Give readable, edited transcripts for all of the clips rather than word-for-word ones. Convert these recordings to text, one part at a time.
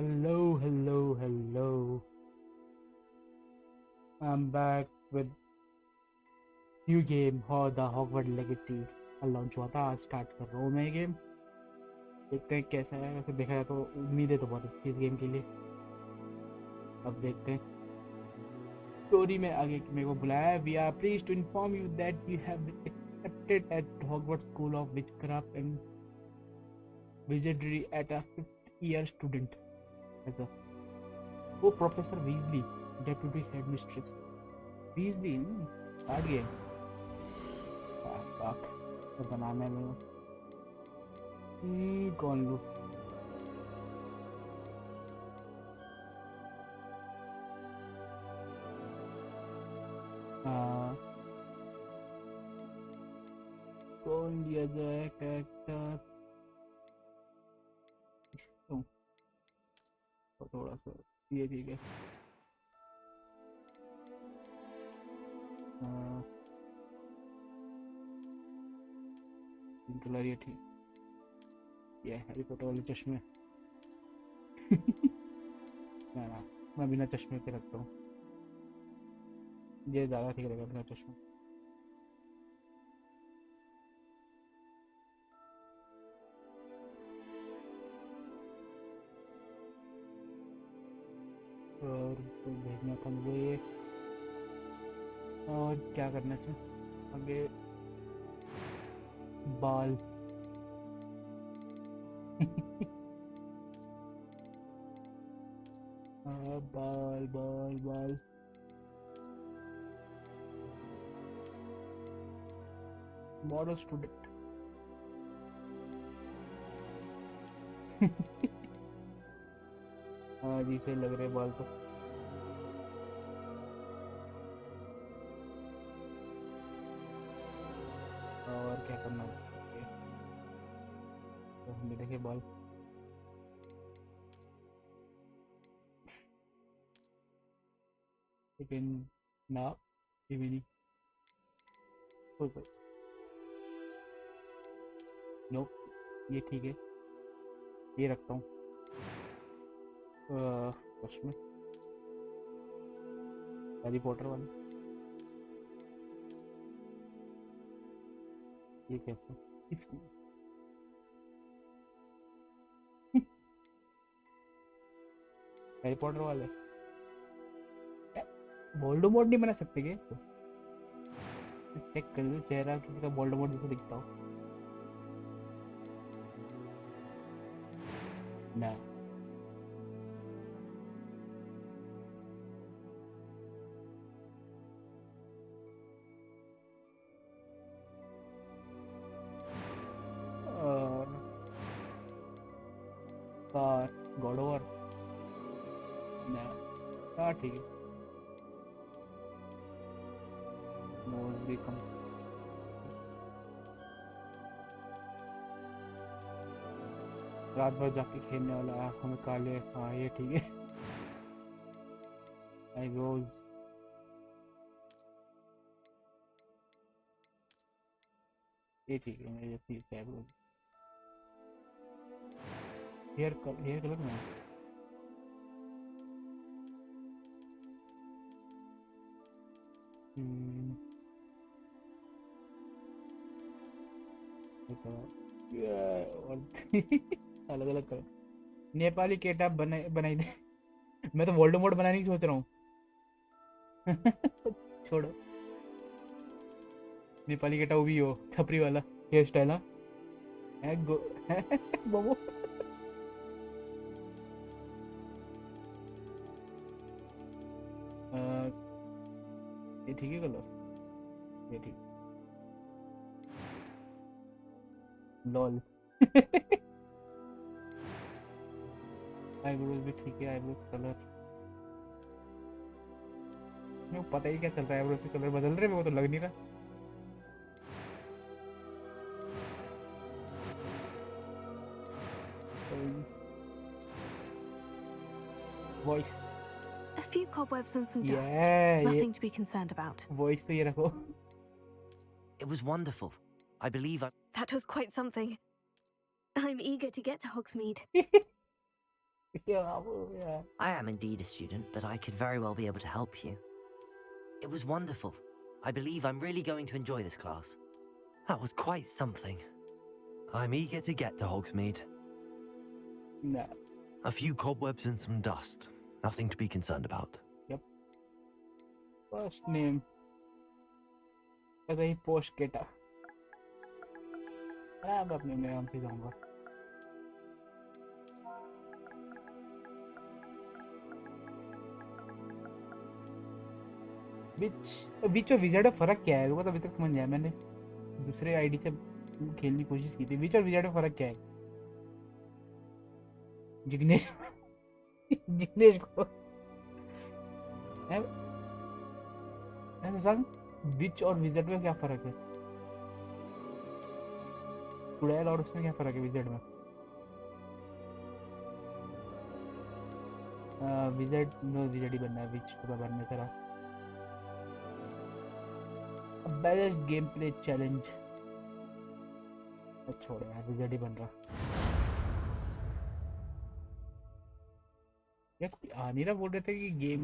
Hello, hello, hello. I'm back with new game और the Hogwarts Legacy launch हुआ था। आज स्टार्ट कर रहा हूँ मैं ये गेम। देखते हैं कैसा है। वैसे देखा जाए तो उम्मीदें तो बहुत अच्छी इस गेम के लिए। अब देखते हैं स्टोरी में आगे मेरे को बुलाया है। We are pleased to inform you that you have been accepted at Hogwarts School of Witchcraft and Wizardry at a 5th-year student. ऐसा। वो professor Weasley, deputy headmistress Weasley. Start game. fuck, तो बनाना है मेरे को। कौन लूँ? कौन लिया जाए कैरेक्टर? तो थोड़ा सा ये ठीक है। कलर ये ठीक। ये हैरी पॉटर वाले चश्मे। ना मैं बिना चश्मे के रखता हूँ। ये ज़्यादा ठीक रहेगा बिना चश्मे। और तो भेजना था मुझे ये। और क्या करना चाहिए आगे? बाल। बाल बाल बाल। Model student. हाँ जी से लग रहे बाल तो। और क्या करना है? तो हमने देखे बाल। लेकिन ना ये भी नहीं। नो, ये ठीक है। ये रखता हूँ उसमें हैरी पॉटर वाली। ये कैसे इसमें? हैरी पॉटर वाले वोल्डेमॉर्ट नहीं बना सकते क्या? चेक कर लो चेहरा किसी का वोल्डेमॉर्ट जैसा दिखता हो ना। गॉड ओवर ना। हाँ ठीक है। नोज भी कम। रात भर जाके खेलने वाला आँखों में काले। हाँ ये ठीक है। आईब्रोज। ये ठीक है मेरे जैसी आईब्रोज। हेयर कलर में अलग अलग कलर। नेपाली केटअप बनाई दे। मैं तो वोल्डेमॉर्ट बनाने की सोच रहा हूँ। छोड़ो। नेपाली केटअप भी हो छपरी वाला हेयर स्टाइल। है गो मोमो। ये ठीक है कलर। ये ठीक। लॉल। आईब्रोज भी ठीक है। आईब्रोज कलर मेरे को पता ही क्या चल रहा है। आईब्रोज के कलर बदल रहे मेरे को तो लग नहीं रहा। Voice. A few cobwebs and some dust. ये Nothing to be concerned about. Voice तो ये रखो। It was wonderful. I believe I... That was quite something. I'm eager to get to Hogsmeade. Yeah. I am indeed a student, but I could very well be able to help you. It was wonderful. I believe I'm really going to enjoy this class. That was quite something. I'm eager to get to Hogsmeade. Nah. A few cobwebs and some dust. Nothing to be concerned about. Yep. First name. ऐसा ही post केटा अब अपने नाम से जाऊंगा विच और wizard में फर्क क्या है वो तो अभी तक समझ नहीं आया मैंने दूसरे आईडी से खेलने की कोशिश की थी विच और विजार्ड में फर्क क्या है जिग्नेश जिग्नेश को मैं संग विच और विजार्ड में क्या फर्क है चुड़ैल और उसमें क्या फर्क है विजार्ड में विजार्ड नो विजार्ड ही बनना है विच तो बनने तरह बैलेंस गेम प्ले चैलेंज छोड़ यार विजार्ड ही बन रहा यार आ नहीं रहा बोल रहे थे कि गेम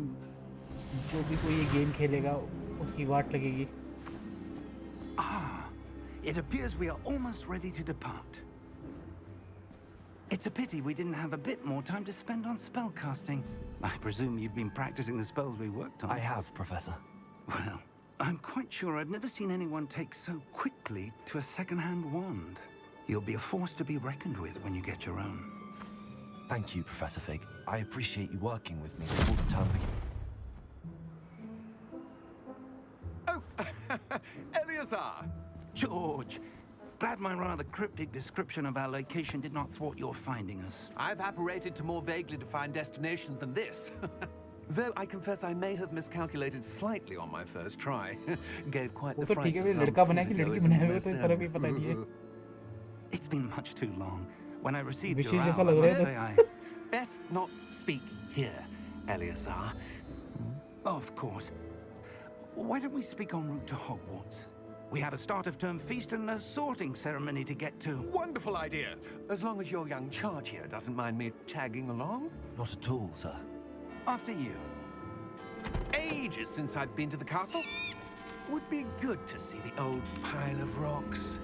जो भी कोई ये गेम खेलेगा उसकी वाट लगेगी It appears we are almost ready to depart. It's a pity we didn't have a bit more time to spend on spellcasting. I presume you've been practicing the spells we worked on. I have, Professor. Well, I'm quite sure I've never seen anyone take so quickly to a second-hand wand. You'll be a force to be reckoned with when you get your own. Thank you, Professor Fig. I appreciate you working with me before the term begins. Oh, Eleazar! George, glad my rather cryptic description of our location did not thwart your finding us. I've apparated to more vaguely defined destinations than this. Though I confess I may have miscalculated slightly on my first try. Gave quite the fright to some It's been much too long. When I received Which your is hour, I must say I... Best not speak here, Eleazar. Of course. Why don't we speak en route to Hogwarts? We have a start-of-term feast and a sorting ceremony to get to. Wonderful idea. As long as your young charge here doesn't mind me tagging along. Not at all, sir. After you. Ages since I've been to the castle. Would be good to see the old pile of rocks.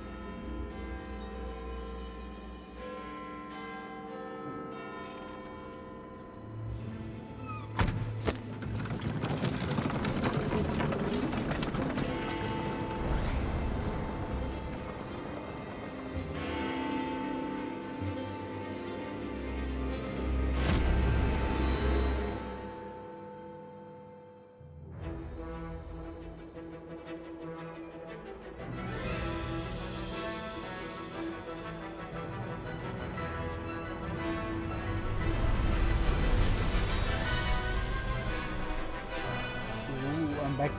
I'm back.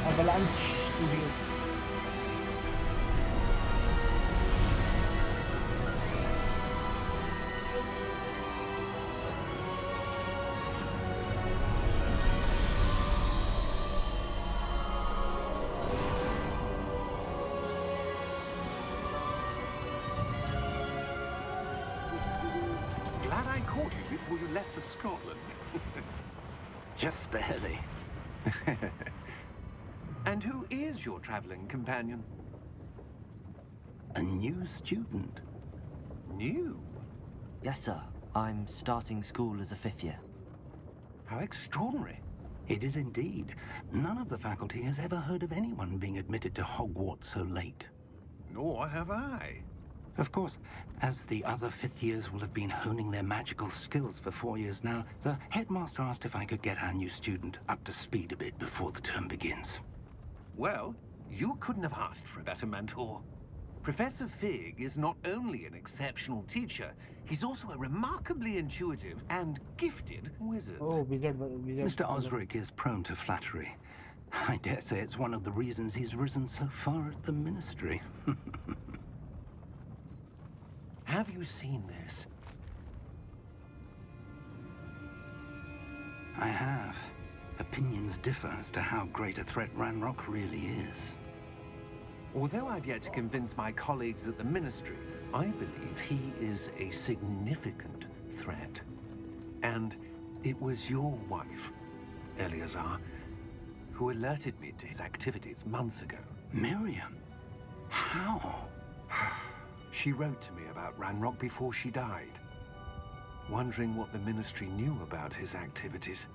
Avalanche Studio. Glad I caught you before you left for Scotland. Just barely. And who is your traveling companion? A new student. New? Yes, sir. I'm starting school as a 5th year. How extraordinary. It is indeed. None of the faculty has ever heard of anyone being admitted to Hogwarts so late. Nor have I. Of course, as the other 5th years will have been honing their magical skills for 4 years now, the headmaster asked if I could get our new student up to speed a bit before the term begins. Well, you couldn't have asked for a better mentor. Professor Fig is not only an exceptional teacher, he's also a remarkably intuitive and gifted wizard. Oh, wizard. Mr. Osric is prone to flattery. I dare say it's one of the reasons he's risen so far at the ministry. Have you seen this? I have. Opinions differ as to how great a threat Ranrock really is. Although I've yet to convince my colleagues at the Ministry, I believe he is a significant threat. And it was your wife, Eleazar, who alerted me to his activities months ago. Miriam? How? She wrote to me about Ranrock before she died, wondering what the Ministry knew about his activities.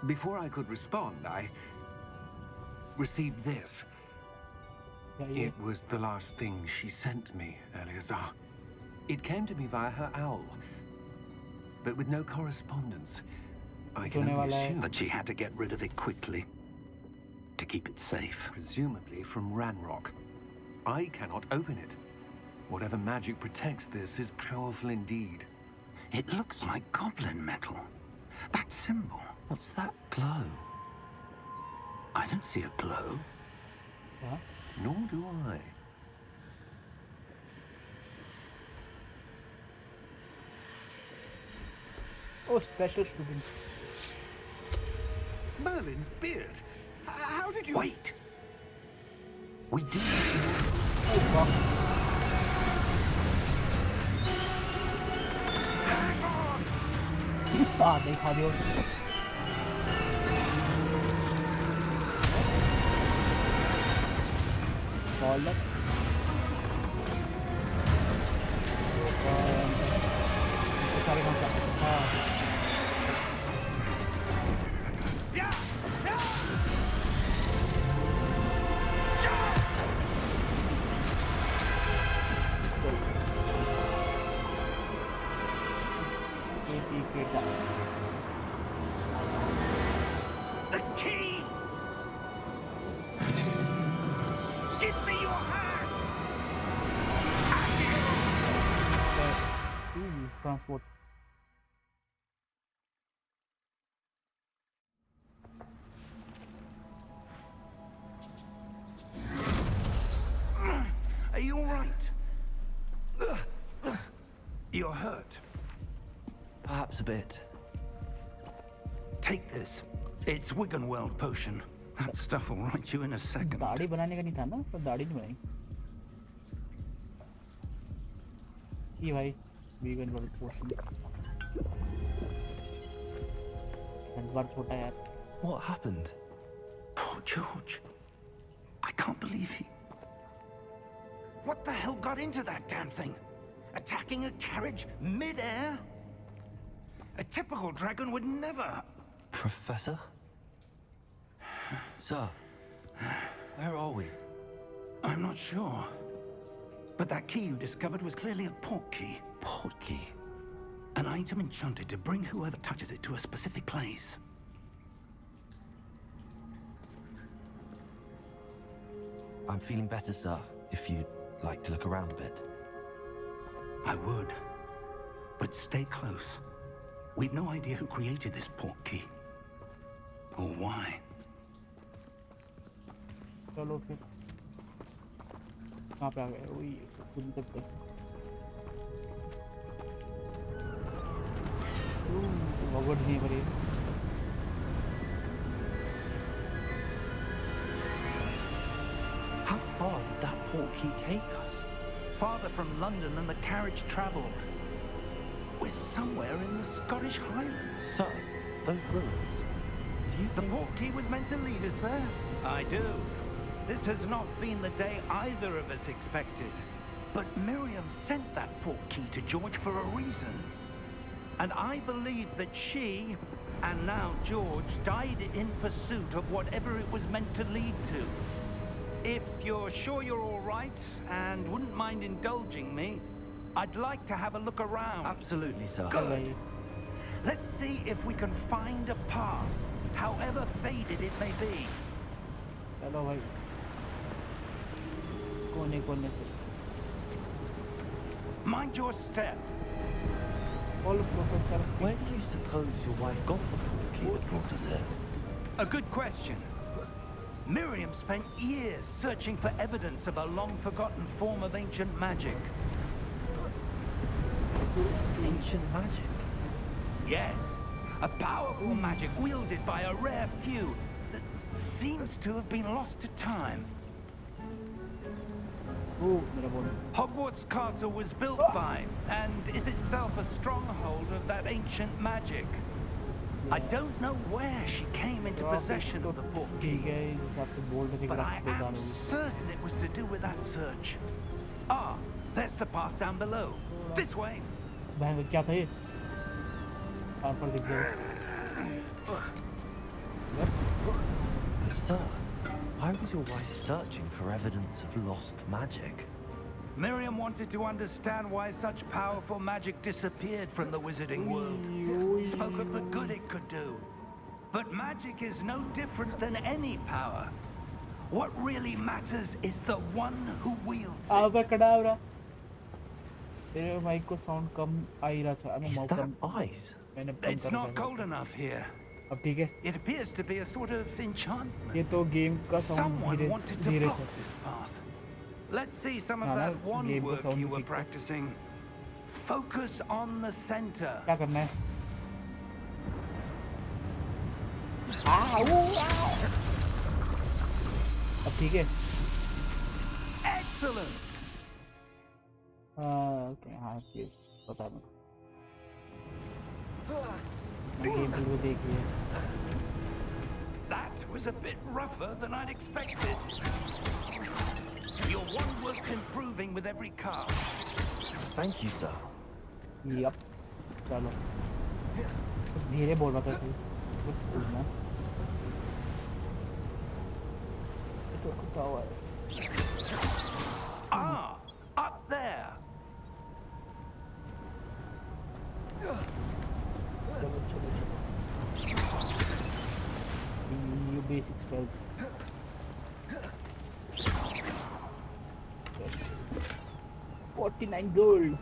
Before I could respond, I received this. Yeah. It was the last thing she sent me, Eleazar. It came to me via her owl, but with no correspondence. I can only assume That she had to get rid of it quickly to keep it safe. presumably from Ranrock. I cannot open it. Whatever magic protects this is powerful indeed. It looks like goblin metal. That symbol. What's that glow? I don't see a glow. Huh? Nor do I. Oh, special student. Merlin's beard! How did you... Wait! We do. Oh, fuck. Ah, देखा दियो. Call it. सारे कौन सा? The key! Give me your hand! Transport. Are you all right? You're hurt. Perhaps a bit. Take this. It's Wiggenweld potion. That stuff will right you in a second. दाढ़ी बनाने का नहीं था ना, तो दाढ़ी नहीं बनाई. ये भाई वीगन वाला पोर्शन. एक बार छोटा यार. What happened? Poor George. I can't believe he... What the hell got into that damn thing? Attacking a carriage mid-air? A typical dragon would never... Professor? Sir, where are we? I'm not sure. But that key you discovered was clearly a port key. Port key? An item enchanted to bring whoever touches it to a specific place. I'm feeling better, sir, if you'd like to look around a bit. I would. But stay close. We've no idea who created this port key. Or why. चलो फिर. कहाँ पे आ गए? वही खुद तक पे. Hogwarts नहीं पड़ी. How far did that port key take us? Farther from London than the carriage travelled. We're somewhere in the Scottish Highlands. Sir, those ruins. Do you The think... port key was meant to lead us there? I do. This has not been the day either of us expected. But Miriam sent that port key to George for a reason. And I believe that she, and now George, died in pursuit of whatever it was meant to lead to. If you're sure you're all right, and wouldn't mind indulging me, I'd like to have a look around. Absolutely, sir. Good. Let's see if we can find a path, however faded it may be. चलो भाई. कोने कोने से. Mind your step. All professor. Where do you suppose your wife got the port key that brought us here? A good question. Miriam spent years searching for evidence of a long-forgotten form of ancient magic. Ancient magic? Yes, a powerful magic wielded by a rare few that seems to have been lost to time. Oh, मेरा बोल. Hogwarts Castle was built by and is itself a stronghold of that ancient magic. I don't know where she came into possession of the portkey, ठीक है, इस हिसाब से बोल रहे थे कि but I रास्ते am डालोगे. certain it was to do with that search. Ah, there's the path down below. This way. बहन क्या था ये? पर दिख गया. But sir, why was your wife searching for evidence of lost magic? Miriam wanted to understand why such powerful magic disappeared from the wizarding world. Spoke of the good it could do. But magic is no different than any power. What really matters is the one who wields it. Abracadabra. तेरे mic को sound कम आ ही रहा था. मैं Is mouse that come. ice? मैंने कम It's कर not दिया. cold enough here. अब ठीक है. It appears to be a sort of enchantment. ये तो गेम का साउंड Someone धीरे wanted to धीरे block से. this path. Let's see some of हाँ ना, that wand game का work sound you were ठीक है. practicing. Focus on the center. क्या करना है? अब ठीक है. Excellent. ओके हाँ ये पता नहीं. गेम प्ले को देख लिया. That was a bit rougher than I'd expected. Your wand work's improving with every cast. Thank you, sir. Yup. चलो. कुछ धीरे बोल रहा था तू. कुछ बोलना. ये तो कुत्ता हुआ है. Ah, up there. चलो चलो चलो. New basic spells. 49 gold.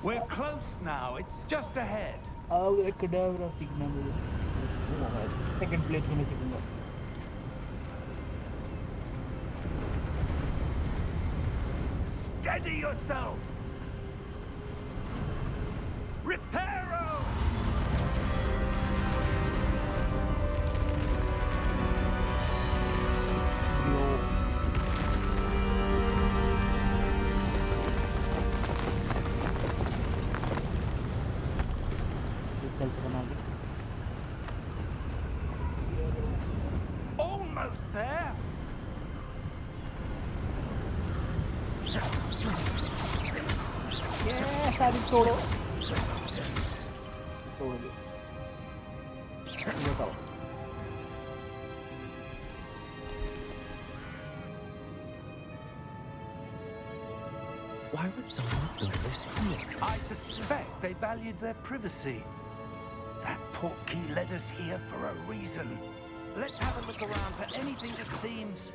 We're close now. It's just ahead. Abracadabra सीखना मुझे. सेकंड प्लेस में सीखूंगा. Steady yourself. Reparo. Almost there. सारी तोड़ो. तोड़ दो. बताओ. Why would someone build this here? I suspect they valued their privacy. That portkey led us here for a reason. Let's have a look around for anything that seems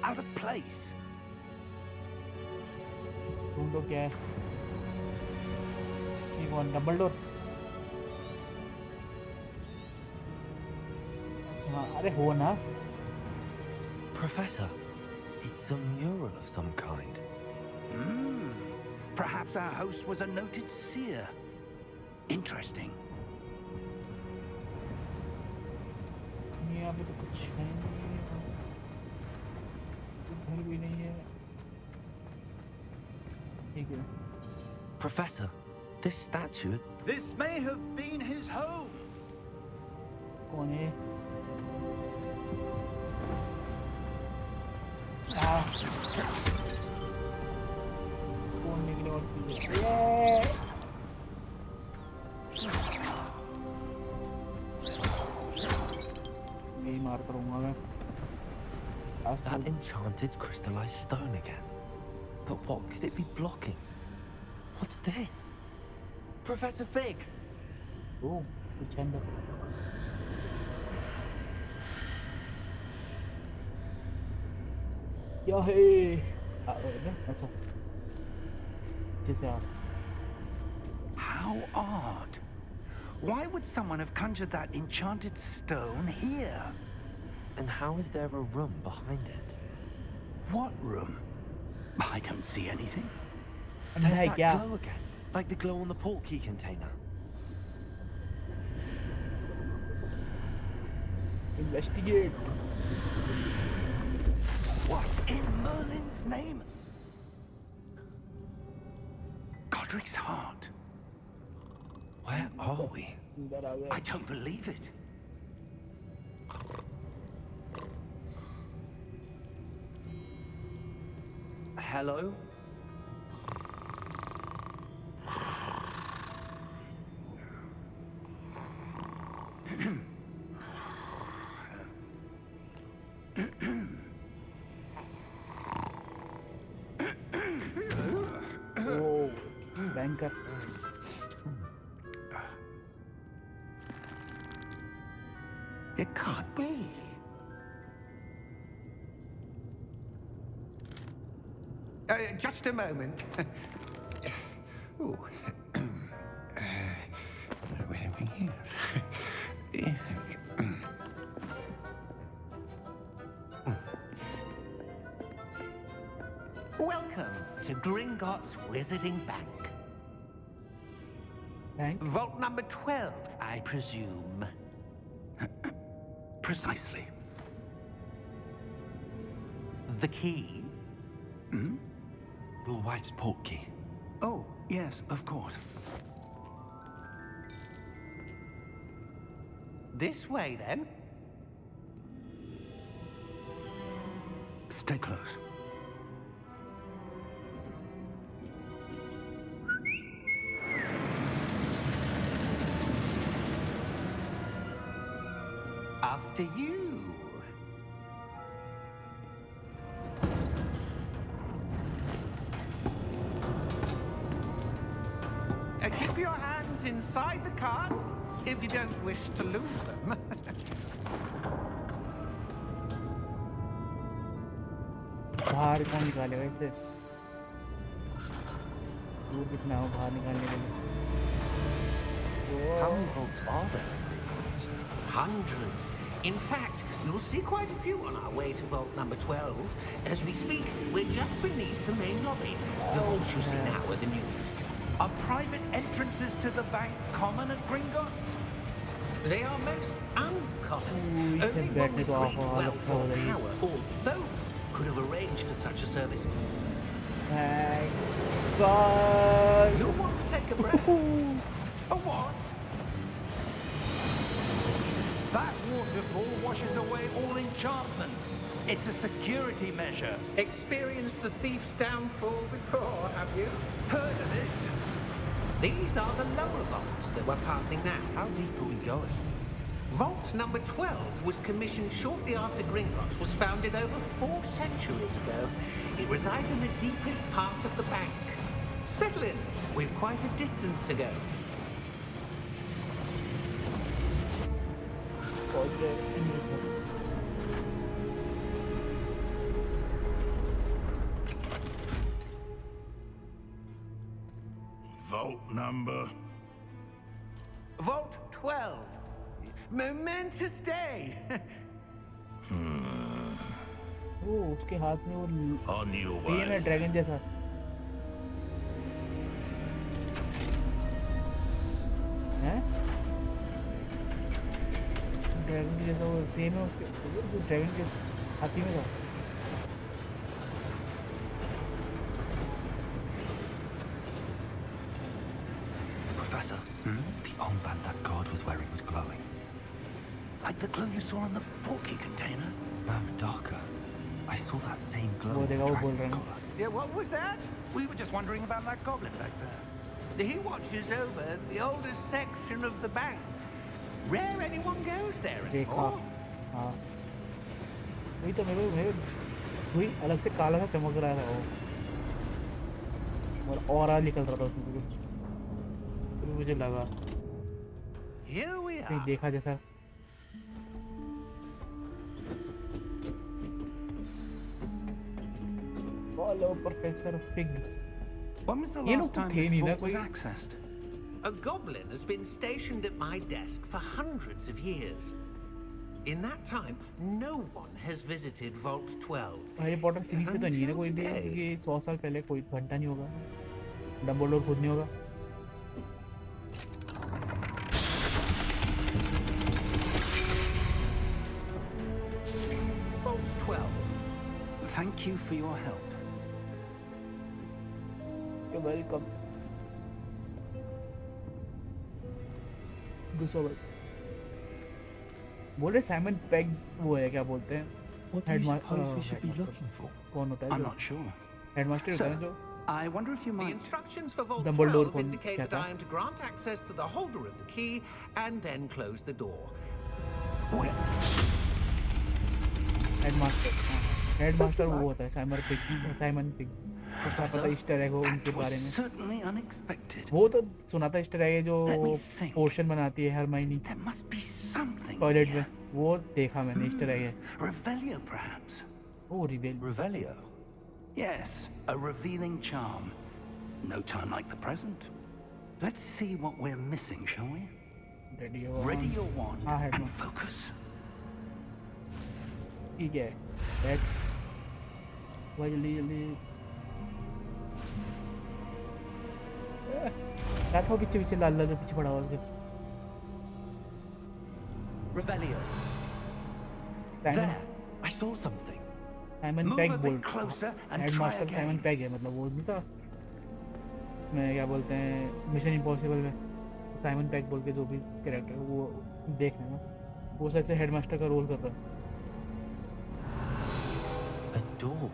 out of place. ढूंढो क्या है. ये कौन double door. हाँ अरे हो ना. Professor, it's a mural of some kind. Perhaps our host was a noted seer. Interesting. यहाँ पे तो कुछ है नहीं. घर भी नहीं है. ठीक है. Professor, this statue... This may have been his home. कौन है? कौन निकले और यही मारता रहूंगा मैं. That enchanted crystallized stone again. But what could it be blocking? What's this? Professor Fig! Oh, कुछ अंदर. क्या है? अच्छा. कैसे How odd. Why would someone have conjured that enchanted stone here? And how is there a room behind it? What room? I don't see anything. There's है that क्या? glow again. Like the glow on the portkey container. Investigate. What in Merlin's name? Godric's heart. Where are we? इधर आ गए. I don't believe it. Hello? Oh, banker. It can't be. Just a moment. Ooh. Where are we here? Welcome to Gringotts Wizarding Bank. Thanks. Vault number 12, I presume. Precisely. The key? Your wife's portkey. Oh, yes, of course. This way, then. Stay close. After you. Keep your hands inside the cart if you don't wish to lose them. बाहर कौन निकालेगा इसे? दूर कितना हो बाहर निकालने के लिए? How many vaults are there at Gringotts? Hundreds. In fact, you'll see quite a few on our way to vault number 12. As we speak, we're just beneath the main lobby. The vaults you see now are the newest. Are private entrances to the bank common at Gringotts? They are most uncommon. Ooh, Only it's one with better great to offer wealth or all power, or both, could have arranged for such a service. Thank God. You'll want to take a breath. A what? That waterfall washes away all enchantments. It's a security measure. Experienced the thief's downfall before, have you? Heard of it? These are the lower vaults that we're passing now. How deep are we going? Vault number 12 was commissioned shortly after Gringotts was founded over 4 centuries ago. It resides in the deepest part of the bank. Settle in. We've quite a distance to go. Vault number. Vault 12. Momentous day. वो उसके हाथ में वो On your ये है way. Dragon जैसा. हैं? Dragon जैसा वो सेम है उसके जो ड्रैगन के हाथी में था. Professor, the armband that guard was wearing was glowing. Like the glow you saw on the portkey container? No, darker. I saw that same glow वो on the देखा वो बोल dragon's रहे हैं. collar. Yeah, what was that? We were just wondering about that goblin back there. He watches over the oldest section of the bank. Rare anyone goes there देखा. anymore. हाँ. वही तो मेरे वही अलग से काला सा चमक रहा था वो. और ऑरा निकल रहा था उसमें कुछ. तो मुझे लगा Here we कहीं are. देखा जैसा. Follow Professor Fig. When was the You last know, time थे this नहीं ना vault was कोई. accessed? A goblin has been stationed at my desk for hundreds of years. In that time, no one has visited Vault 12. Harry Potter series में तो नहीं है ना कोई भी, Until today. क्योंकि 100 साल पहले कोई घंटा नहीं होगा. डंबलडोर खुद नहीं होगा. Vault 12. Thank you for your help. You're welcome. दूसरा बात बोले साइमन पेग वो है क्या बोलते हैं What do you suppose we should be looking for? कौन होता है I'm जो not sure. हेडमास्टर होता है Sir, जो I wonder if you The might... instructions for Vault Dumbledore 12 कौन indicate that कहता I है am to grant access to the holder of the key and then close the door. Wait. Headmaster वो होता है Simon pig पता Professor, Easter egg हो उनके that बारे was में certainly unexpected. वो तो सुना था ईस्टर एग जो Let me think. पोर्शन बनाती है Hermione There must be something toilet here. में वो देखा मैंने ईस्टर एग है Revelio, perhaps? Oh revel Revelio? Yes, a revealing charm. No time like the present. Let's see what we're missing, shall we? Ready your wand हाँ, head and wand. focus. ठीक है बैठ भाई जल्दी जल्दी क्या था पीछे पीछे लाल लाल जो पीछे पड़ा हुआ है Revelio. Simon There! I saw something. Simon Move peg a बोल bit closer and try headmaster again. Simon peg है मतलब वो नहीं था मैं क्या बोलते हैं मिशन इम्पॉसिबल में साइमन पैग बोल के जो भी कैरेक्टर वो देख लेना वो सच से हेडमास्टर का रोल कर रहा है A door.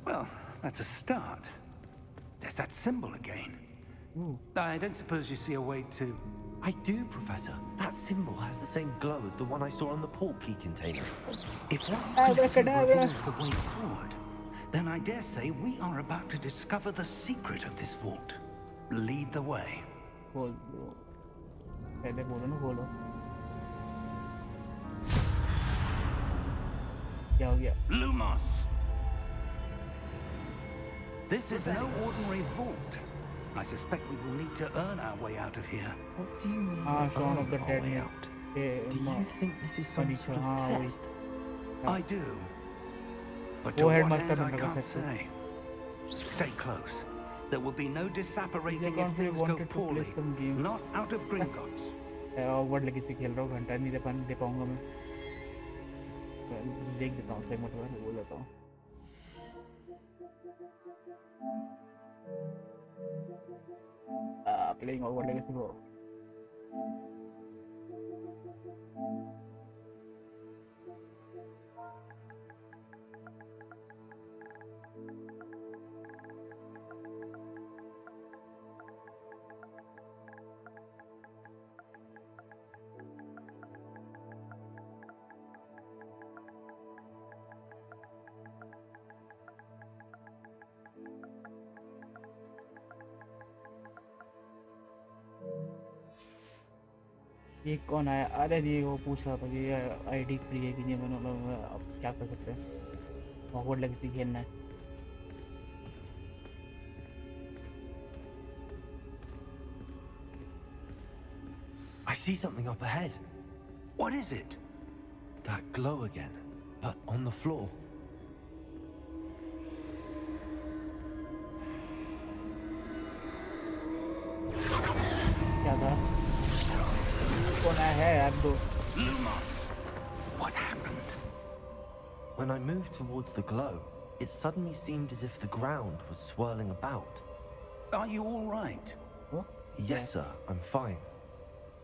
Well, that's a start. There's that symbol again. Ooh. I don't suppose you see a way to... I do, Professor. That symbol has the same glow as the one I saw on the portkey container. If what you see Abracadabra. reveals the way forward, then I dare say we are about to discover the secret of this vault. Lead the way. खोल दो पहले बोलो ना खोलो क्या हो गया Lumos! This is no ordinary vault. I suspect we will need to earn our way out of here. What do you mean? हाँ Shaun of the our Dead way में out? ये Do you think this is some funny sort of हाँ वही test? I do. But वो to what headmaster end, I बनने का can't सकते say. Stay close. There will be no disapparating They if things go wanted to play poorly. some game. Not out of Gringotts. Hogwarts legacy खेल रहा हूँ घंटा नहीं दे पाऊंगा मैं देख देता हूँ सही मतलब बोल देता हूँ प्लेइंग हॉगवर्ट लेगेसी को ये कौन आया अरे जी वो पूछ रहा था कि आईडी फ्री है कि नहीं मैंने अब क्या कर सकते हैं हॉगवर्ट लेगेसी खेलना है I see something up ahead. What is it? That glow again, but on the floor. क्या था कौन आया है यार दो Lumos! What happened? When I moved towards the glow, it suddenly seemed as if the ground was swirling about. Are you all right? Yes, sir, I'm fine.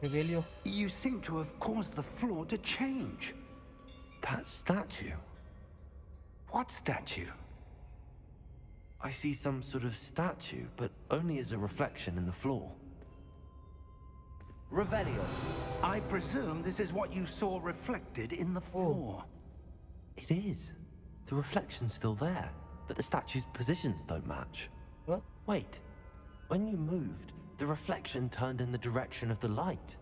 रिवेलियो You seem to have caused the floor to change. That statue. What statue? I see some sort of statue, but only as a reflection in the floor. Revelio. I presume this is what you saw reflected in the floor. It is. The reflection's still there, but the statue's positions don't match. What? Wait. When you moved, the reflection turned in the direction of the light.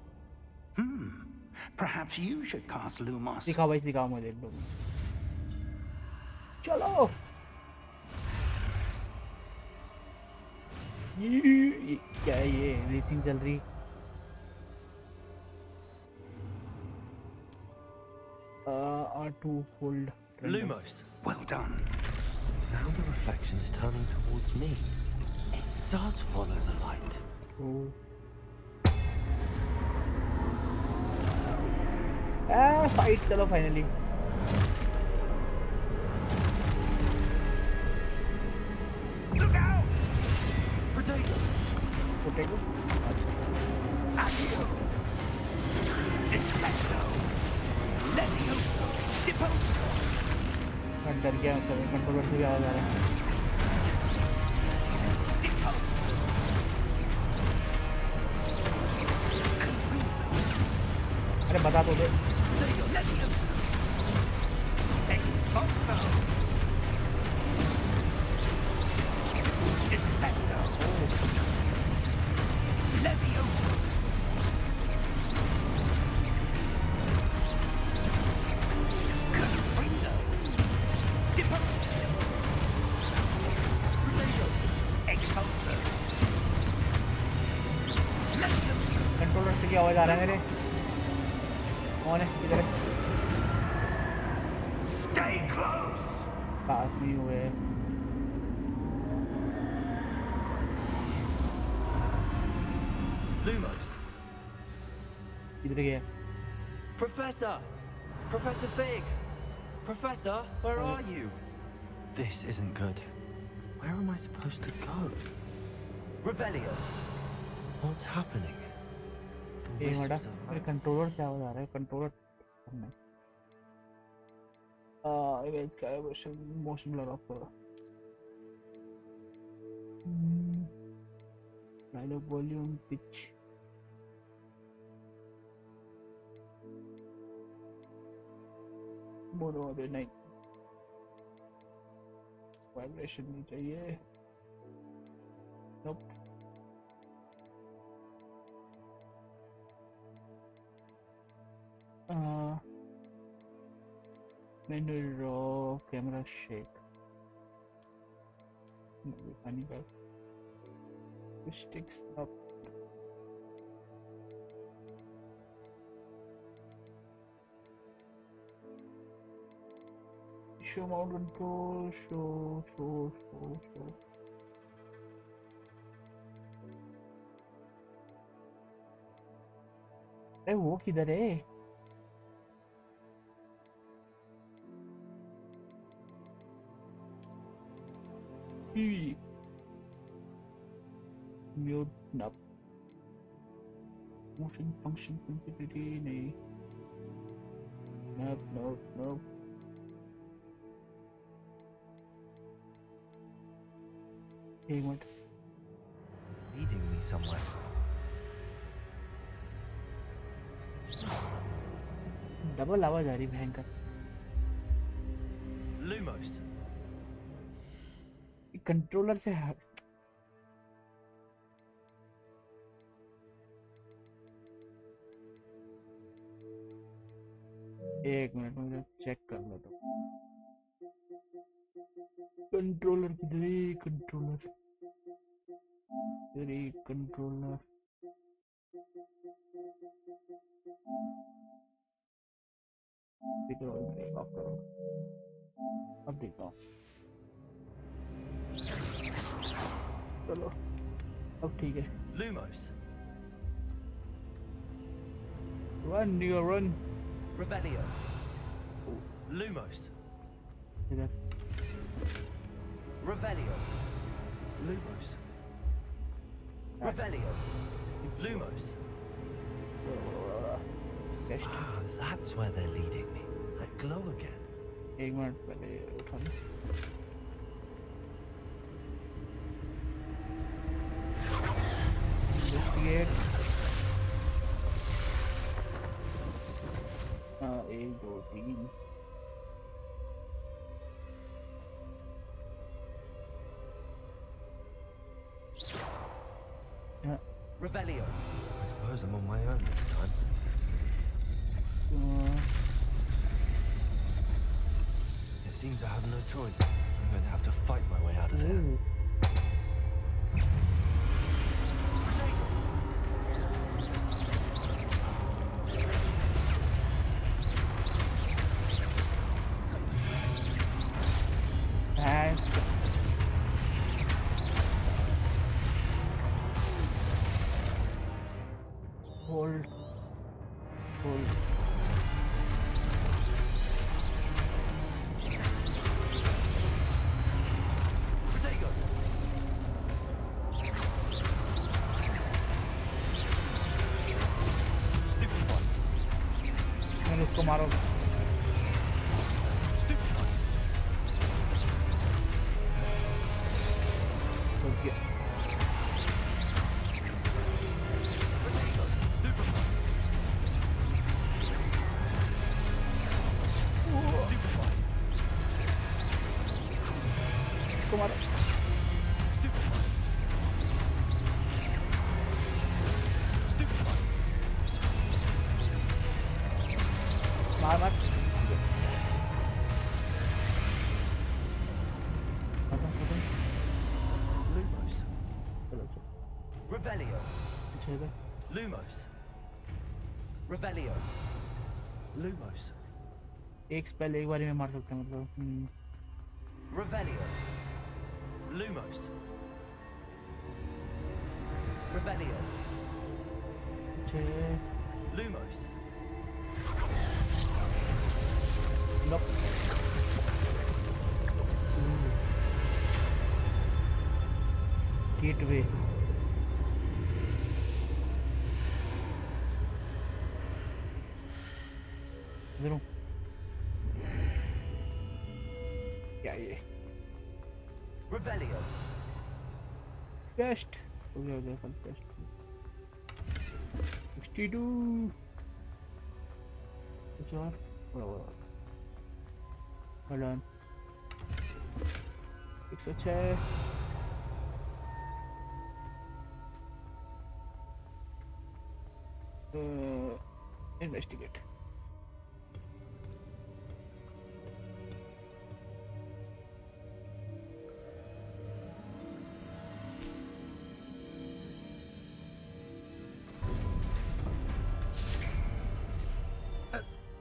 Perhaps you should cast Lumos. सिखाओ भाई सिखाओ मुझे एक दो चलो ये क्या है ये रेसिंग चल रही R2 hold Lumos. Well done. Now the reflection's turning towards me. It does follow the light. Oh. Fight चलो finally Look out! Potato! Potato Accio! Descendo! Levioso! Deposo! मैं डर गया कंट्रोलर से भी आवाज आ रहा है Deposo! अरे बता तो दे Levioso! Expulso! Descendo! Levioso! Confrido! Deposo! Expulso! Levioso! Controller से क्या आवाज आ रहा है मेरे कौन है इधर Stay close! पास नहीं हुए Lumos! इधर गया Professor! Professor Fig! Professor, where are you? This isn't good. Where am I supposed to go? Revelio. What's happening? The एक wisps मिनट of मेरे magic. कंट्रोलर से आवाज आ रहा है कंट्रोलर करना इमेज का मोशन ब्लर ऑफ करो डायलॉग वॉल्यूम पिच मोनो अबे नहीं वाइब्रेशन नहीं चाहिए नोप मैंने रॉ कैमरा शेक पानी का sticks up show mount control show अरे वो किधर है mute up motion function sensitivity नहीं no एक minute Leading me somewhere. Double आवाज आ रही भयंकर Lumos! कंट्रोलर से एक मिनट मुझे चेक कर लो तो कंट्रोलर किधर है कंट्रोलर कंट्रोलर देख रहा हूँ ऑफ करो अब देखता हूँ चलो अब ठीक है Lumos! run nigga run Revelio. Lumos! इधर Revelio. Lumos! Revelio. Lumos! Cash Ah, that's where they're leading me. That glow again. एक मिनट पहले उठा लो Investigate. एक दो तीन Revelio. I suppose I'm on my own this time. It seems I have no choice. I'm going to have to fight my way out of here. Hold. मारो okay इसको मारो मार मार Lumos. चलो चलो Revelio. पीछे गए Lumos. Revelio. Lumos. एक स्पेल एक बारी में मार सकते हैं मतलब Revelio. Lumos. Revelio. पीछे Lumos. Nope. Gateway. इधर हूँ। क्या ये? Revelio. Best. हो गया कल best. 62. कुछ और? बराबर. Hold on. 106. Investigate.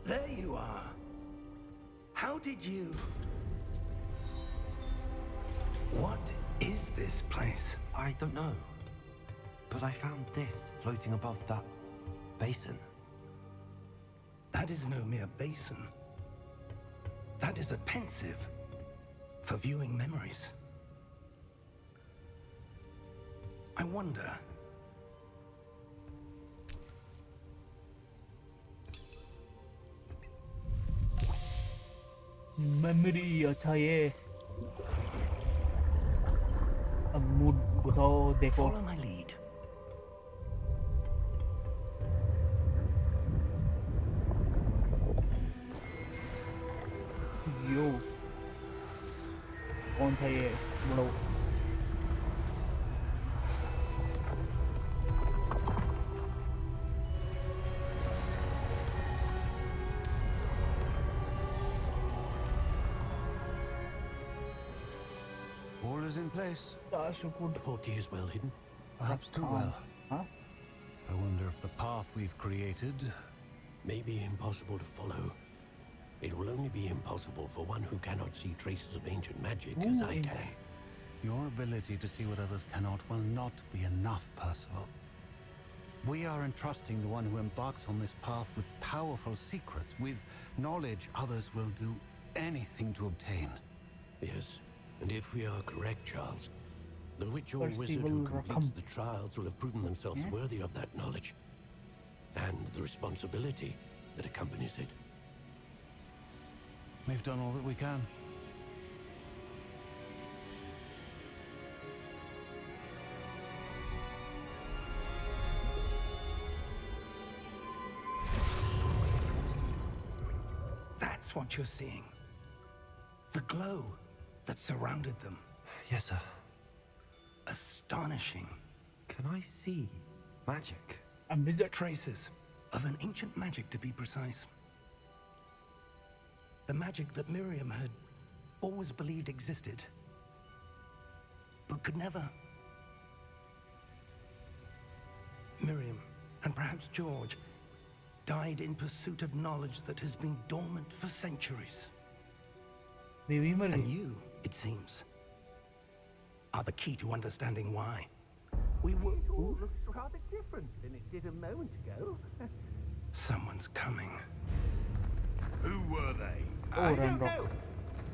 There you are. How did you... What is this place? I don't know. But I found this floating above that basin. That is no mere basin. That is a pensive for viewing memories. I wonder... memory अच्छा ये अब mood बताओ देखो Follow my lead. यो कौन था ये बड़ो All is in place. शुक्र The portkey is well hidden. Perhaps too well. हाँ I wonder if the path we've created... May be impossible to follow. It will only be impossible for one who cannot see traces of ancient magic as I can. Your ability to see what others cannot will not be enough, Percival. We are entrusting the one who embarks on this path with powerful secrets, with knowledge others will do anything to obtain. Yes, and if we are correct, Charles, the witch or Percival wizard who completes Rackham. the trials will have proven themselves worthy of that knowledge, and the responsibility that accompanies it. We've done all that we can. That's what you're seeing. The glow that surrounded them. Yes, sir. Astonishing. Can I see magic? I'm wizard Traces of an ancient magic, to be precise. The magic that Miriam had always believed existed, but could never. Miriam, and perhaps George, died in pursuit of knowledge that has been dormant for centuries. Baby मर And गई you, it seems, are the key to understanding why. We were... Looks rather different than it did a moment ago. Someone's coming. Who were they? Oh, I Ram don't Rock. know.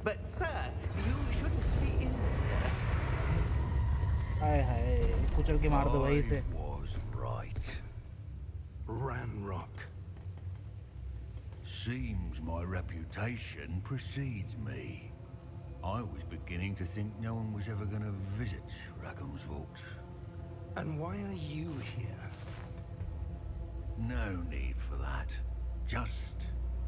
But, sir, you shouldn't be in here. हाय हाय कुचल के मार दो भाई इसे I was right. Ranrock. seems my reputation precedes me. I was beginning to think no one was ever going to visit Rackham's vault. And why are you here? No need for that. Just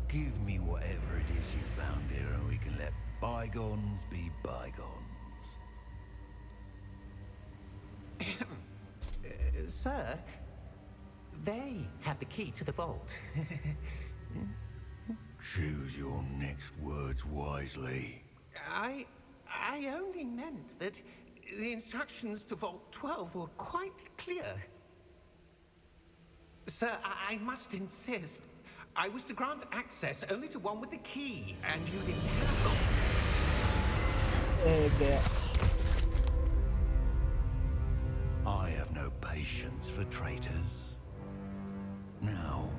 give me whatever it is you found here and we can let bygones be bygones. Sir, they have the key to the vault. Choose your next words wisely. I only meant that the instructions to Vault 12 were quite clear. Sir, I must insist. I was to grant access only to one with the key, and you didn't have I have no patience for traitors. Now,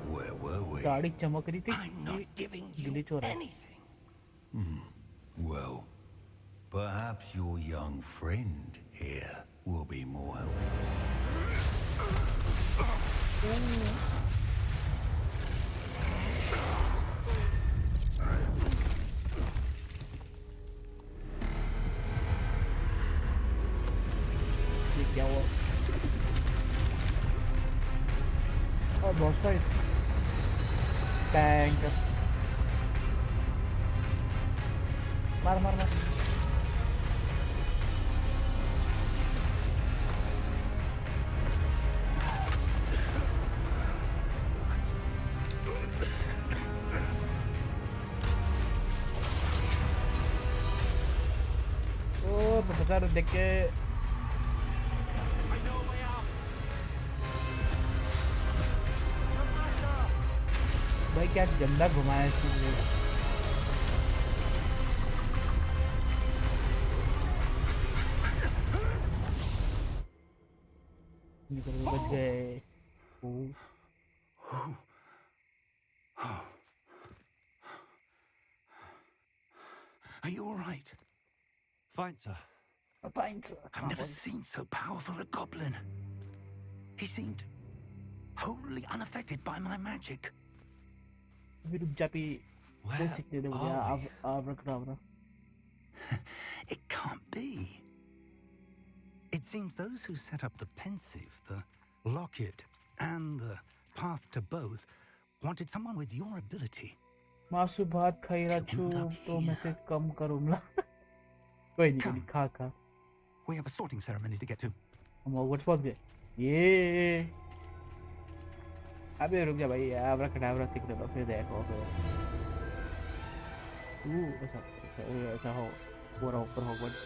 where were we? I'm not giving you anything. Well, perhaps your young friend here will be more helpful. Oh, boss fight. Bang. Mar. Oh, profesor देख के भाई क्या गंदा घुमाया इसने निकल बच गए Are you all right? Fine, sir. Fine, sir. I've never seen so powerful a goblin. He seemed wholly unaffected by my magic. फिर रुक जा भी बोल सकते थे मुझे अब रख रहा It can't be. It seems those who set up the pensive, the locket, and the path to both wanted someone with your ability. मासु भात खाई रहा छू तो मैसेज कम करूँगा कोई नहीं खा We have a sorting ceremony to get to. हम Hogwarts पहुंच गए ये अबे रुक जा भाई अब रख दिख रहा फिर देखो ऐसा हो पूरा ऊपर Hogwarts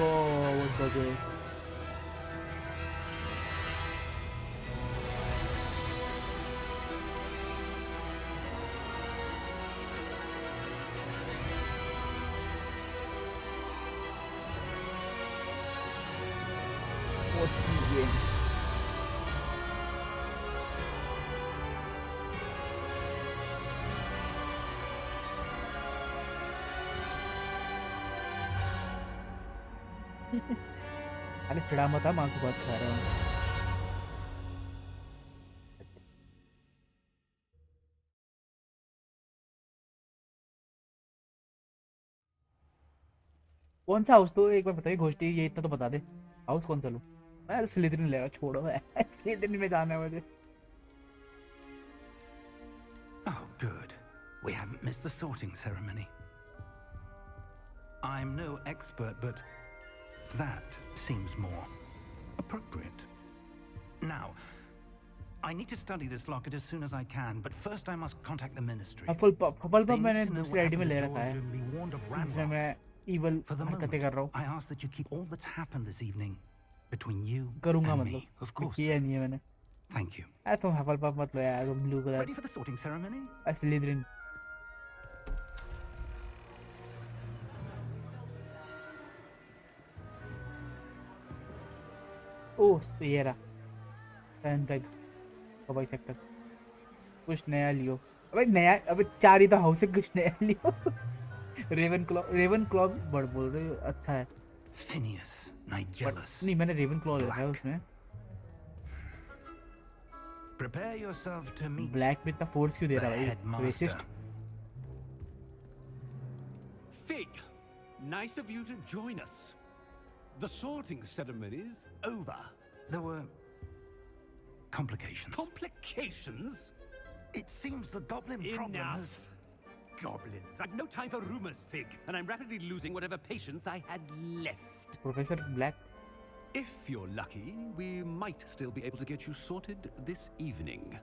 what was it? अरे चिड़ा मत मां की बात कर रहा हूँ कौन सा हाउस तो एक बार बताइए घोष्टी ये इतना तो बता दे हाउस कौन सा लूं मैं स्लिदरिन ले रहा छोड़ो स्लिदरिन में जाना है मुझे Oh, good. We haven't missed the sorting ceremony. I'm no expert, but that seems more appropriate. Now, I need to study this locket as soon as I can, but first I must contact the ministry. Hufflepuff मैंने दूसरी ID में ले रखा है जिसमें मैं evil हरकतें कर रहा हूँ I ask that you keep all that's happened this evening between you करूँगा and मतलब me. Of course. किया नहीं है मैंने Thank you. तुम Hufflepuff मत लो यार तुम blue colour Ready for the sorting ceremony? Slytherin oh ये रहा भाई सेक्टर कुछ नया लियो अबे नया अबे चार ही तो हाउस है कुछ नया लियो रेवन क्लॉ बड़ बोल रहे हो अच्छा है Phineas, Nigellus. नहीं मैंने Ravenclaw देखा है उसमें. Prepare yourself to meet Black में इतना force क्यों दे the रहा है भाई? headmaster. Racist. Fig, nice of you to join us. The sorting ceremony's over. There were complications. Complications? It seems the goblin problem has... Enough. Goblins. I've no time for rumors, Fig, and I'm rapidly losing whatever patience I had left. Professor Black. If you're lucky, we might still be able to get you sorted this evening.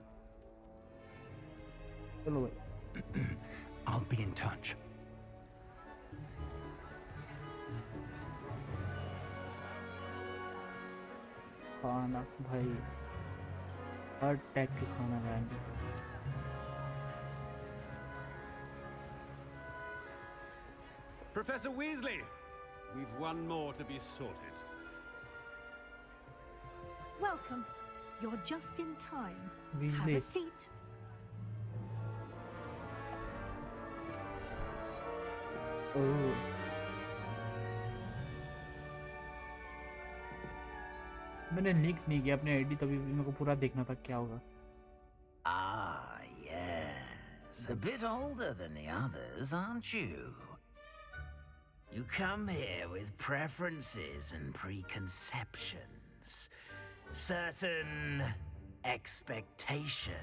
चलो भाई. I'll be in touch. खाना भाई. हर type के खाना खाएंगे. Professor Weasley, we've one more to be sorted. Welcome. You're just in time. Weasley. Have a seat. Oh. मैंने link नहीं किया अपने आईडी तभी मेरे को पूरा देखना था क्या होगा. Ah, yes. A bit older than the others, aren't you? You come here with preferences and preconceptions. Certain expectations.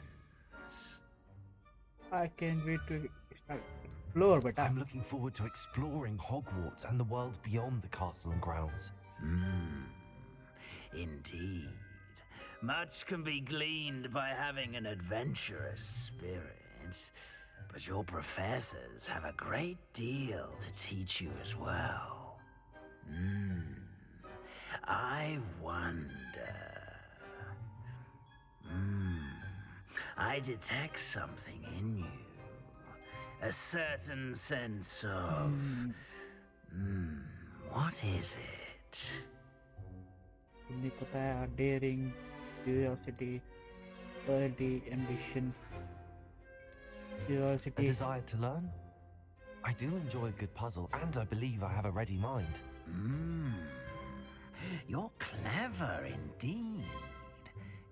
I can't wait to explore, but I'm looking forward to exploring Hogwarts and the world beyond the castle and grounds. Indeed. Much can be gleaned by having an adventurous spirit, but your professors have a great deal to teach you as well. I wonder... I detect something in you. A certain sense of... what is it? तुमने पता है daring, curiosity, loyalty, ambition, A desire to learn? I do enjoy a good puzzle, and I believe I have a ready mind. You're clever indeed.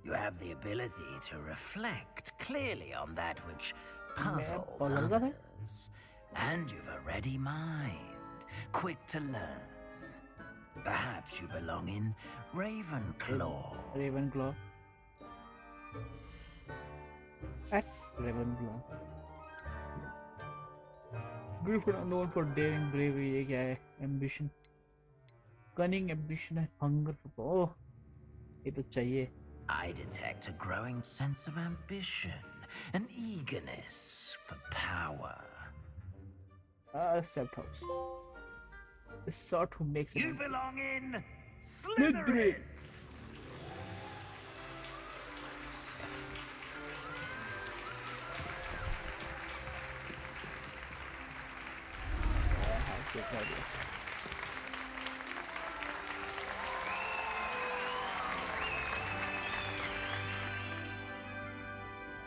You have the ability to reflect clearly on that which puzzles others. And you've a ready mind, quick to learn. Perhaps you belong in Ravenclaw. Ravenclaw. At Ravenclaw. Gryffindor known for daring, bravery. ये क्या है? Ambition. Cunning, ambition, and hunger for... Oh, ये तो चाहिए. I detect a growing sense of ambition, an eagerness for power. Step house. The sort who makes it. You belong in Slytherin!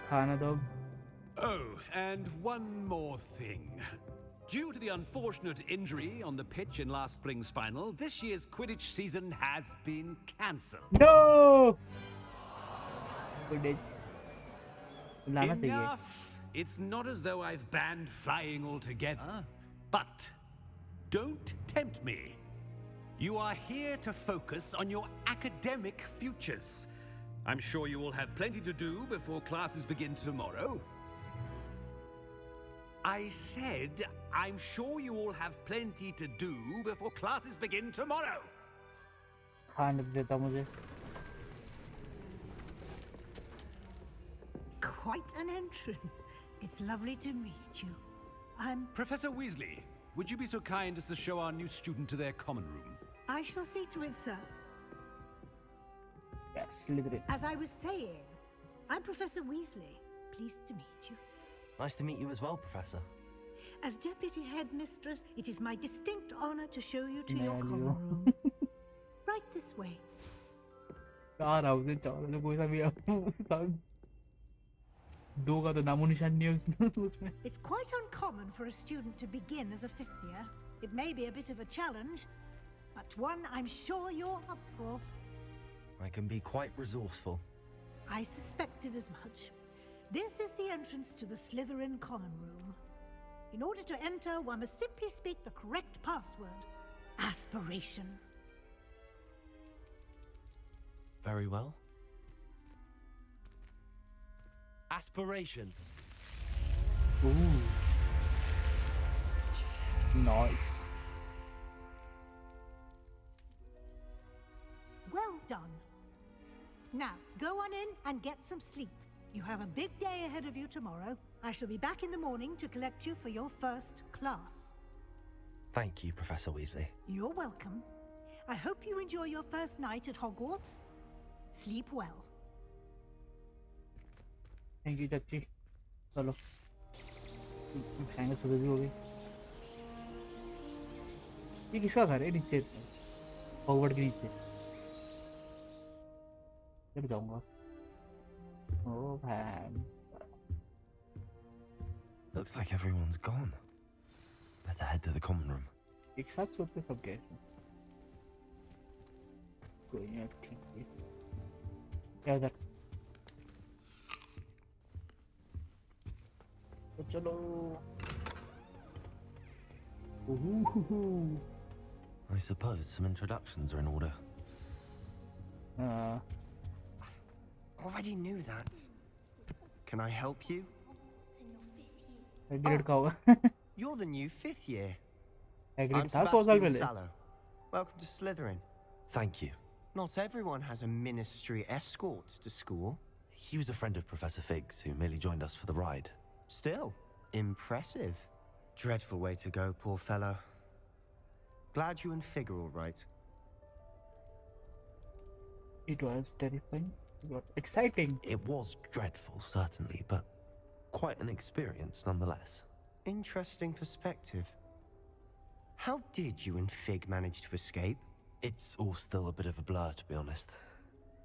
खाना दो. Oh, and one more thing. Due to the unfortunate injury on the pitch in last spring's final, this year's Quidditch season has been cancelled. No! Quidditch. लाना चाहिए. Enough! It's not as though I've banned flying altogether, but don't tempt me. You are here to focus on your academic futures. I'm sure you will have plenty to do before classes begin tomorrow. I said, I'm sure you all have plenty to do before classes begin tomorrow. खाने देता मुझे. Quite an entrance. It's lovely to meet you. I'm... Professor Weasley, would you be so kind as to show our new student to their common room? I shall see to it, sir. Yeah, Slytherin. As I was saying, I'm Professor Weasley. Pleased to meet you. Nice to meet you as well, Professor. As Deputy Headmistress, it is my distinct honor to show you to your common Manual. room. Right this way. चार house चार कोई सा भी दो का तो नामो निशान नहीं है उसमें. It's quite uncommon for a student to begin as a fifth year. It may be a bit of a challenge, but one I'm sure you're up for. I can be quite resourceful. I suspected as much. This is the entrance to the Slytherin common room. In order to enter, one must simply speak the correct password. Aspiration. Very well. Aspiration. Ooh. Nice. Well done. Now, go on in and get some sleep. You have a big day ahead of you tomorrow. I shall be back in the morning to collect you for your first class. Thank you, Professor Weasley. You're welcome. I hope you enjoy your first night at Hogwarts. Sleep well. Thank you चाची चलो खाएंगे सुबह भी हो गई ये किसका घर है नीचे हॉगवर्ड के नीचे जब जाऊंगा ओ भाई Looks like everyone's gone. Better head to the common room. एक साथ सोते सब गए कोई नहीं ठीक है क्या उधर तो चलो I suppose some introductions are in order. Already knew that. Can I help you? Grade का होगा You're the new 5th year. Grade I'm था 100 साल Sebastian पहले Sallow. Welcome to Slytherin. Thank you. Not everyone has a ministry escort to school. He was a friend of Professor Figg's who merely joined us for the ride. Still, impressive. Dreadful way to go, poor fellow. Glad you and Fig are all right. It was terrifying. It was exciting. It was dreadful, certainly, but quite an experience nonetheless. Interesting perspective. How did you and Fig manage to escape? It's all still a bit of a blur, to be honest.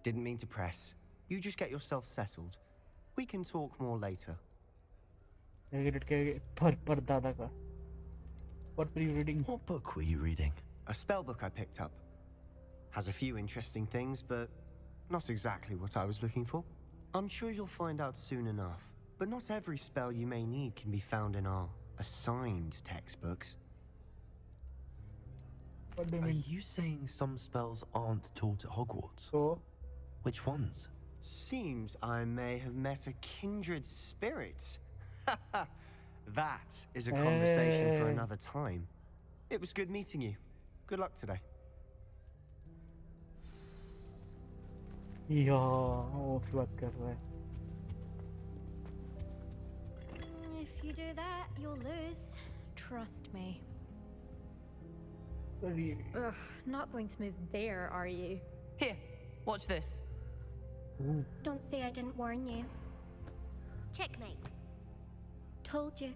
Didn't mean to press. You just get yourself settled. We can talk more later. What were you reading? What book were you reading? A spell book I picked up. Has a few interesting things, but not exactly what I was looking for. I'm sure you'll find out soon enough. But not every spell you may need can be found in our assigned textbooks. What do you Are mean? you saying some spells aren't taught at Hogwarts? So, Which ones? Seems I may have met a kindred spirit. That is a conversation for Hey. another time. It was good meeting you. Good luck today. yeah, वो की बात कर रहा है. If you do that, you'll lose. Trust me. Sorry. Ugh, not going to move there, are you? Here, watch this. Ooh. Don't say I didn't warn you. Checkmate. Told you.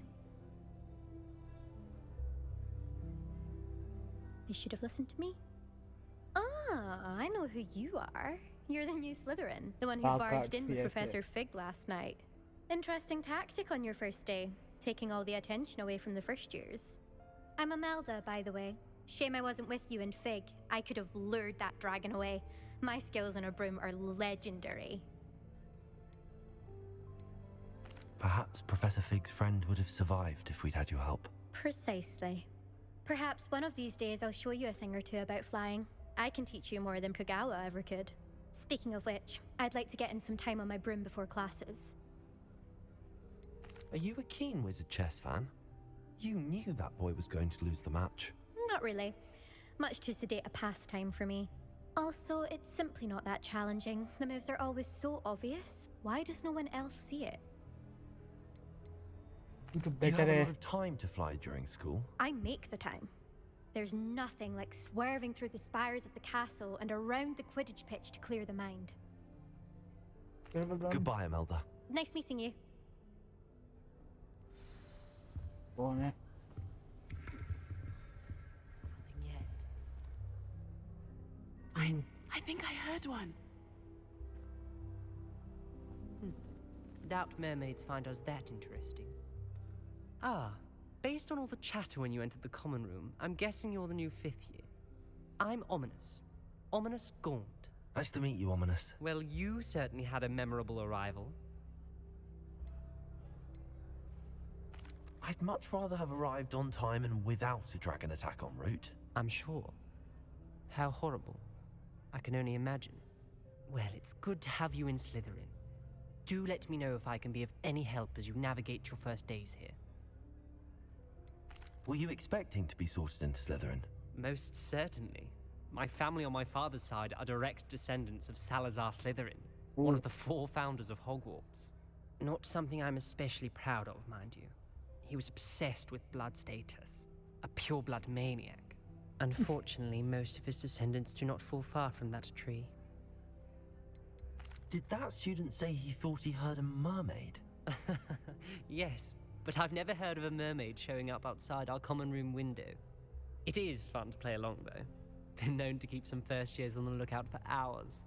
They should have listened to me. Ah, I know who you are. You're the new Slytherin, the one who barged in with yes, Professor yes. Fig last night. Interesting tactic on your first day, taking all the attention away from the first years. I'm Imelda, by the way. Shame I wasn't with you in Fig. I could have lured that dragon away. My skills on a broom are legendary. Perhaps Professor Figg's friend would have survived if we'd had your help. Precisely. Perhaps one of these days I'll show you a thing or two about flying. I can teach you more than Kogawa ever could. Speaking of which, I'd like to get in some time on my broom before classes. Are you a keen Wizard chess fan? You knew that boy was going to lose the match. Not really. Much too sedate a pastime for me. Also, it's simply not that challenging. The moves are always so obvious. Why does no one else see it? Do you have a lot of time to fly during school? I make the time. There's nothing like swerving through the spires of the castle and around the Quidditch pitch to clear the mind. Goodbye, Imelda. Nice meeting you. Go on, I think I heard one. Doubt mermaids find us that interesting. Ah, based on all the chatter when you entered the common room, I'm guessing you're the new 5th year. I'm Ominous. Ominous Gaunt. Nice to meet you, Ominous. Well, you certainly had a memorable arrival. I'd much rather have arrived on time and without a dragon attack en route. I'm sure. How horrible. I can only imagine. Well, it's good to have you in Slytherin. Do let me know if I can be of any help as you navigate your first days here. Were you expecting to be sorted into Slytherin? Most certainly. My family on my father's side are direct descendants of Salazar Slytherin, one of the 4 founders of Hogwarts. Not something I'm especially proud of, mind you. He was obsessed with blood status, a pure-blood maniac. Unfortunately, most of his descendants do not fall far from that tree. Did that student say he thought he heard a mermaid? Yes, but I've never heard of a mermaid showing up outside our common room window. It is fun to play along, though. Been known to keep some first years on the lookout for hours.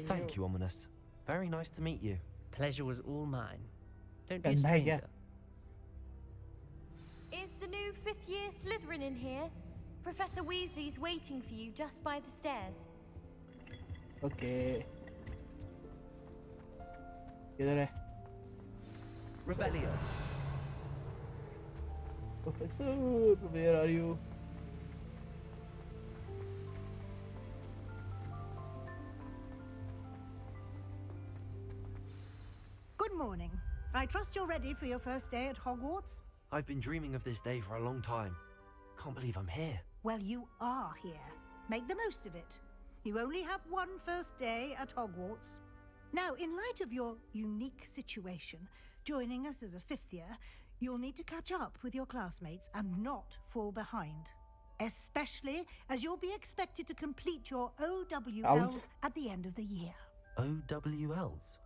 Thank you, Ominous. Very nice to meet you. Pleasure was all mine. Don't be a stranger. Is the new 5th year Slytherin in here? Professor Weasley's waiting for you just by the stairs. Okay. किधर है? Revelio. Professor, where are you? Good morning. I trust you're ready for your first day at Hogwarts? I've been dreaming of this day for a long time. Can't believe I'm here. Well, you are here. Make the most of it. You only have one first day at Hogwarts. Now, in light of your unique situation, joining us as a 5th year, you'll need to catch up with your classmates and not fall behind. Especially as you'll be expected to complete your OWLs at the end of the year. OWLs?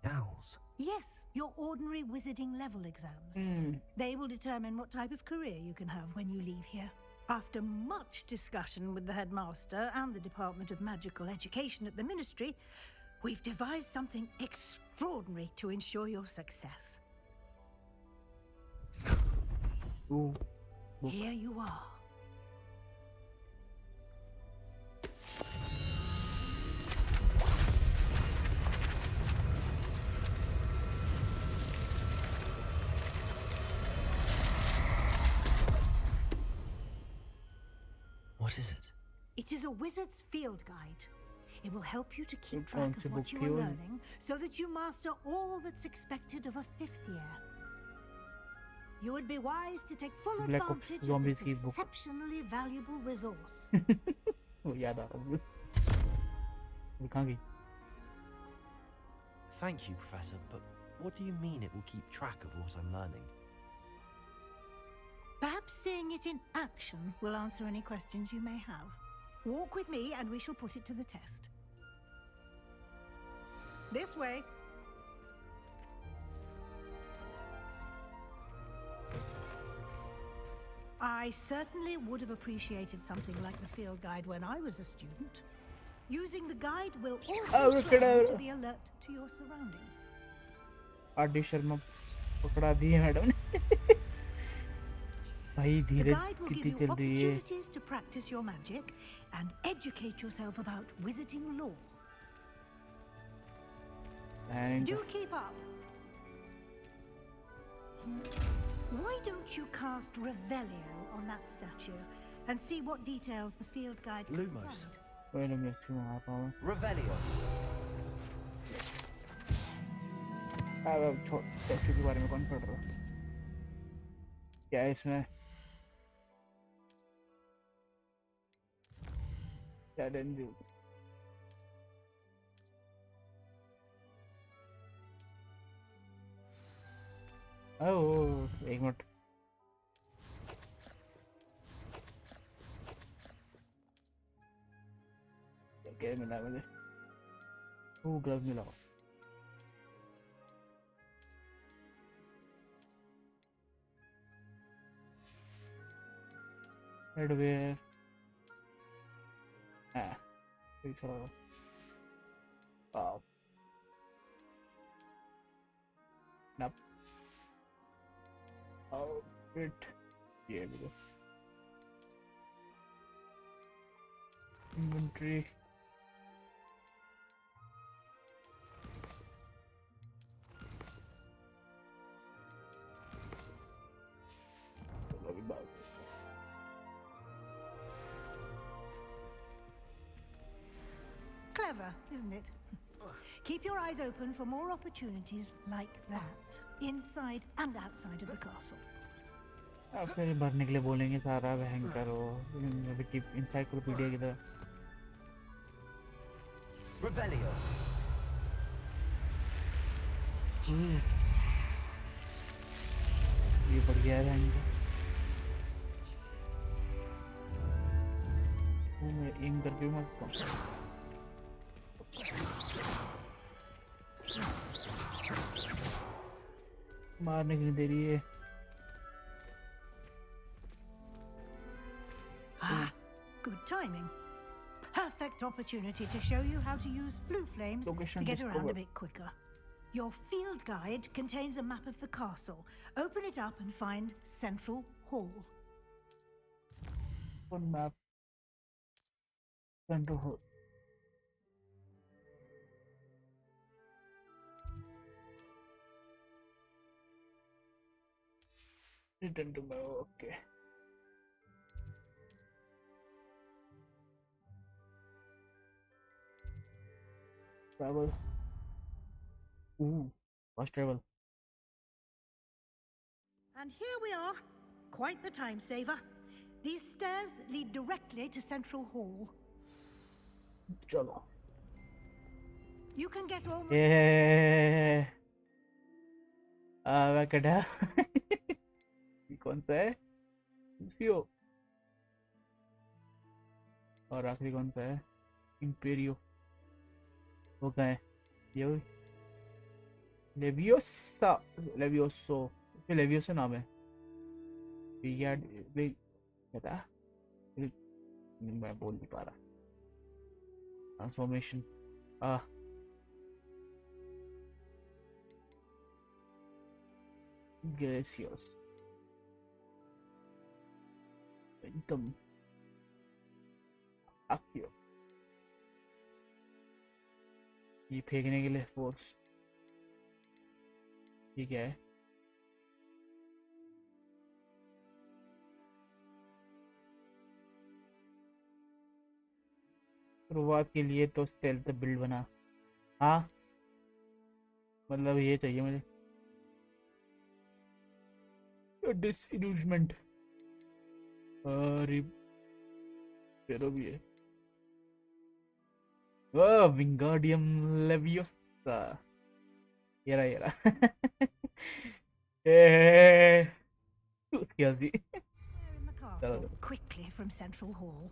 Owls? Yes, your ordinary wizarding level exams. They will determine what type of career you can have when you leave here. After much discussion with the headmaster and the Department of Magical Education at the Ministry, we've devised something extraordinary to ensure your success. Here you are. What is it? It is a wizard's field guide. It will help you to keep track of what you are learning so that you master all that's expected of a 5th year. You would be wise to take full advantage of this exceptionally valuable resource. Thank you, Professor, but what do you mean it will keep track of what I'm learning? Perhaps seeing it in action will answer any questions you may have. Walk with me and we shall put it to the test. This way. I certainly would have appreciated something like the field guide when I was a student. Using the guide will also allow you to be alert to your surroundings. RD Sharma पकड़ा दी है madam ने भाई धीरे कितनी चल रही है opportunities to practice your magic and educate yourself about wizarding lore. And do keep up. Why don't you cast Revelio on that statue and see what details the field guide can Lumos. Wait a minute, Revelio. Text के बारे में कौन पढ़ रहा क्या है इसमें क्या डेंजर ओह एक मिनट क्या मिला मुझे ग्लव्स मिला Headwear. Pretty sure. Wow. Nope. Oh, it. Yeah, we go. Inventory. Clever, isn't it? Keep your eyes open for more opportunities like that, inside and outside of the castle. अब फिर भरने के लिए बोलेंगे सारा भयंकर हो अभी टिप इंसाइक्लोपीडिया की तरह Revelio. ये बढ़िया है भयंकर वो मैं एम करके मत मारने की दे रही है Ah, good timing. Perfect opportunity to show you how to use flue flames Location to get around a discovered. bit quicker. Your field guide contains a map of the castle. Open it up and find Central Hall. One map. Central Hall. Return to my okay. Travel. Ooh, fast travel. And here we are. Quite the time saver. These stairs lead directly to Central Hall. Chalo. You can get almost... Yeah. Avacada. ये कौन सा है? Lucio. और आखिरी कौन सा है? Imperio. वो कहाँ है? ये वही. Leviosa. Levioso. ये Leviosa नाम है. यार क्या था? मैं बोल नहीं पा रहा. Transformation. Gracious. Phantom. Accio. ये फेंकने के लिए फोर्स ये क्या है शुरुआत के लिए तो स्टेल्थ बिल्ड बना हाँ मतलब ये चाहिए मुझे डिसइल्यूजमेंट तेरा भी है विंगार्डियम लेवियोसा ये रहा उसकी हंसी in the castle quickly from Central Hall.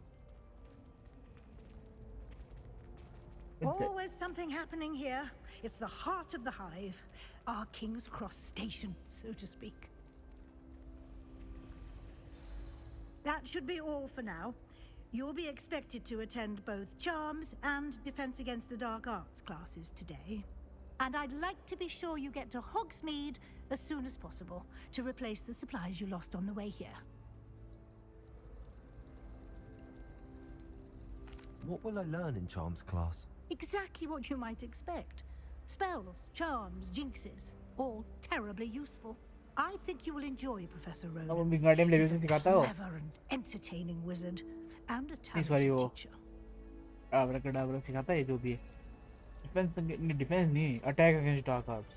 Always something happening here. It's the heart of the hive, our King's Cross station, so to speak. That should be all for now. You'll be expected to attend both Charms and Defense Against the Dark Arts classes today. And I'd like to be sure you get to Hogsmeade as soon as possible to replace the supplies you lost on the way here. What will I learn in Charms class? Exactly what you might expect. Spells, charms, jinxes, all terribly useful. I think you will enjoy Professor Rowan. He's a clever and entertaining wizard and a talented teacher. Abracadabra सिखाता है जो भी है defense नहीं attack against dark arts.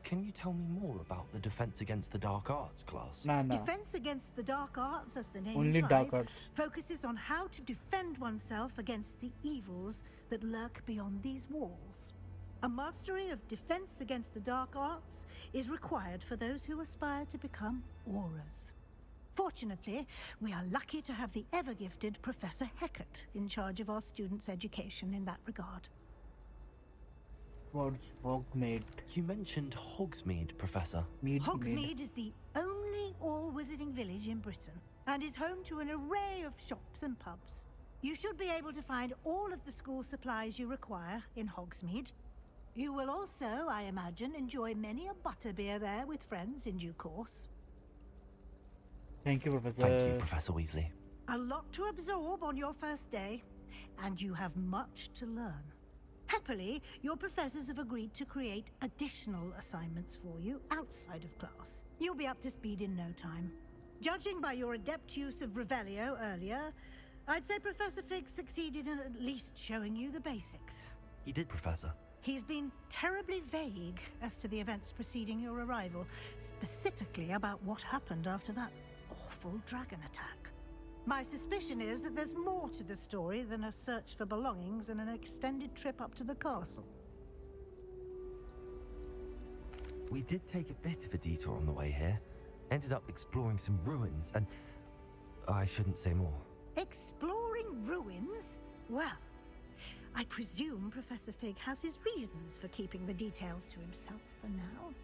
Can you tell me more about the Defense Against the Dark Arts class? Nah. Defense Against the Dark Arts, as the name Only implies, dark arts. focuses on how to defend oneself against the evils that lurk beyond these walls. A mastery of Defense Against the Dark Arts is required for those who aspire to become Aurors. Fortunately, we are lucky to have the ever-gifted Professor Hecat in charge of our students' education in that regard. What's Hogsmeade? You mentioned Hogsmeade, Professor. Hogsmeade is the only all-wizarding village in Britain and is home to an array of shops and pubs. You should be able to find all of the school supplies you require in Hogsmeade. You will also, I imagine, enjoy many a butterbeer there with friends in due course. Thank you, Professor. Thank you, Professor Weasley. A lot to absorb on your first day. and you have much to learn. Happily, your professors have agreed to create additional assignments for you outside of class. You'll be up to speed in no time. Judging by your adept use of Revelio earlier, I'd say Professor Fig succeeded in at least showing you the basics. He did, Professor. He's been terribly vague as to the events preceding your arrival, specifically about what happened after that awful dragon attack. My suspicion is that there's more to the story than a search for belongings and an extended trip up to the castle. We did take a bit of a detour on the way here. Ended up exploring some ruins and... I shouldn't say more. Exploring ruins? Well, I presume Professor Fig has his reasons for keeping the details to himself for now.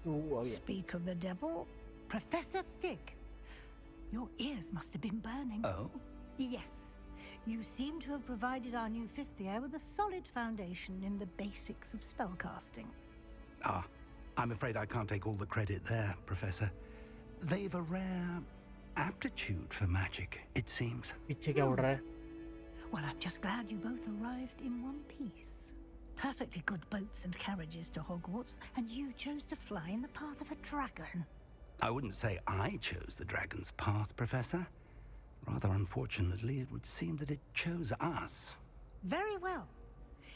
Oh, yeah. Speak of the devil, Professor Fig. Your ears must have been burning. Oh? Yes. You seem to have provided our new fifth year with a solid foundation in the basics of spellcasting. Ah, I'm afraid I can't take all the credit there, Professor. They've a rare aptitude for magic, it seems. Well, I'm just glad you both arrived in one piece. Perfectly good boats and carriages to Hogwarts, and you chose to fly in the path of a dragon. I wouldn't say I chose the dragon's path, Professor. Rather unfortunately, it would seem that it chose us. Very well.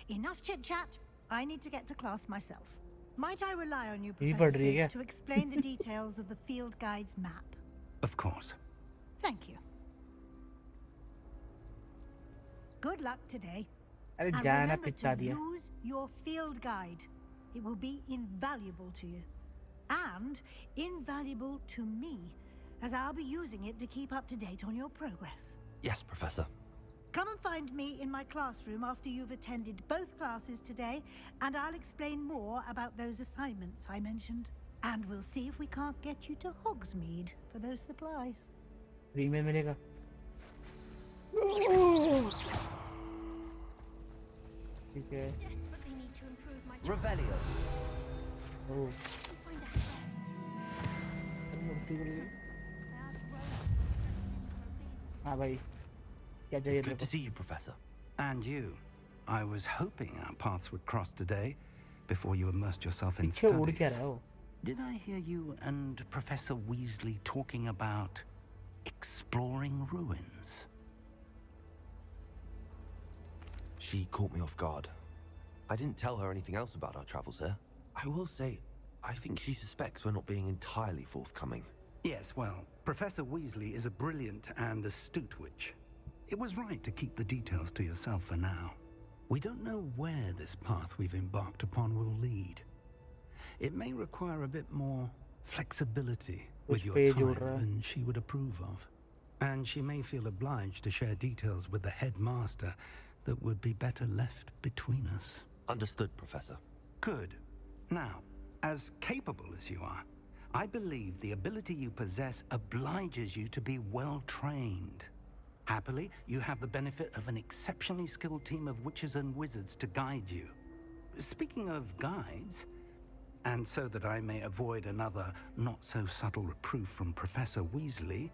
Enough chit-chat. I need to get to class myself. Might I rely on you, Professor Fig, to explain the details of the field guide's map? Of course. Thank you. Good luck today. अरे And जाना remember पिता to दिया use your field guide. It will be invaluable to you. And invaluable to me, as I'll be using it to keep up to date on your progress. Yes, Professor. Come and find me in my classroom after you've attended both classes today, and I'll explain more about those assignments I mentioned. And we'll see if we can't get you to Hogsmeade for those supplies. Free में मिलेगा ठीक है Revelio. ओह हाँ भाई क्या चाहिए It's good to see you, Professor. And you. I was hoping our paths would cross today, before you immersed yourself in पीछे उड़ क्या studies. रहा हो Did I hear you and Professor Weasley talking about exploring ruins? She caught me off guard. I didn't tell her anything else about our travels here. I will say, I think she suspects we're not being entirely forthcoming. Yes, well, Professor Weasley is a brilliant and astute witch. It was right to keep the details to yourself for now. We don't know where this path we've embarked upon will lead. It may require a bit more flexibility with your time than she would approve of. And she may feel obliged to share details with the headmaster that would be better left between us. Understood, Professor. Good. Now, as capable as you are, I believe the ability you possess obliges you to be well trained. Happily, you have the benefit of an exceptionally skilled team of witches and wizards to guide you. Speaking of guides, and so that I may avoid another not-so-subtle reproof from Professor Weasley,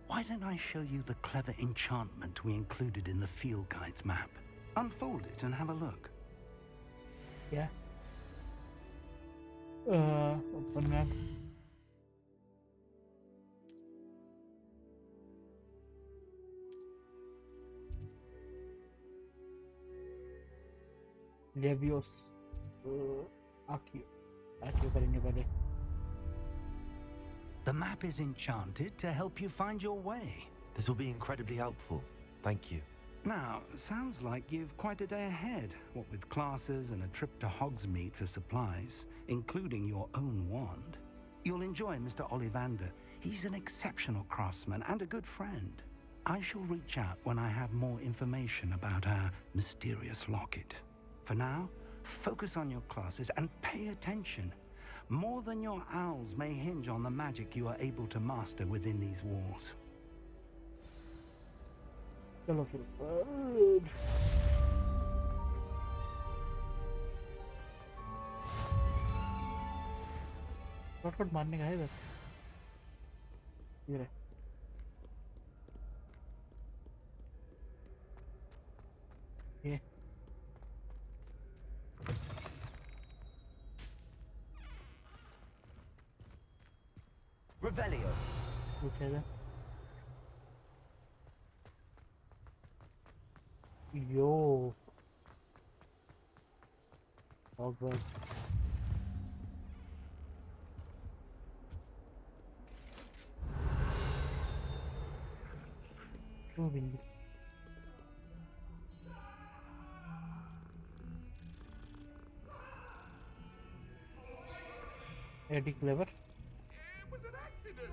why don't I show you the clever enchantment we included in the field guide's map? Unfold it and have a look. Yeah. Open map. Leviosa. Accio करेंगे पहले. The map is enchanted to help you find your way. This will be incredibly helpful. Thank you. Now, sounds like you've quite a day ahead, what with classes and a trip to Hogsmeade for supplies, including your own wand. You'll enjoy Mr. Ollivander. He's an exceptional craftsman and a good friend. I shall reach out when I have more information about our mysterious locket. For now, focus on your classes and pay attention. More than your owls may hinge on the magic you are able to master within these walls. चलो फिर फटफट मारने का है बस ये रहे Yeah. Revelio. Okay. Yo. Hogwarts. Moving. Eddie Clever. It was an accident.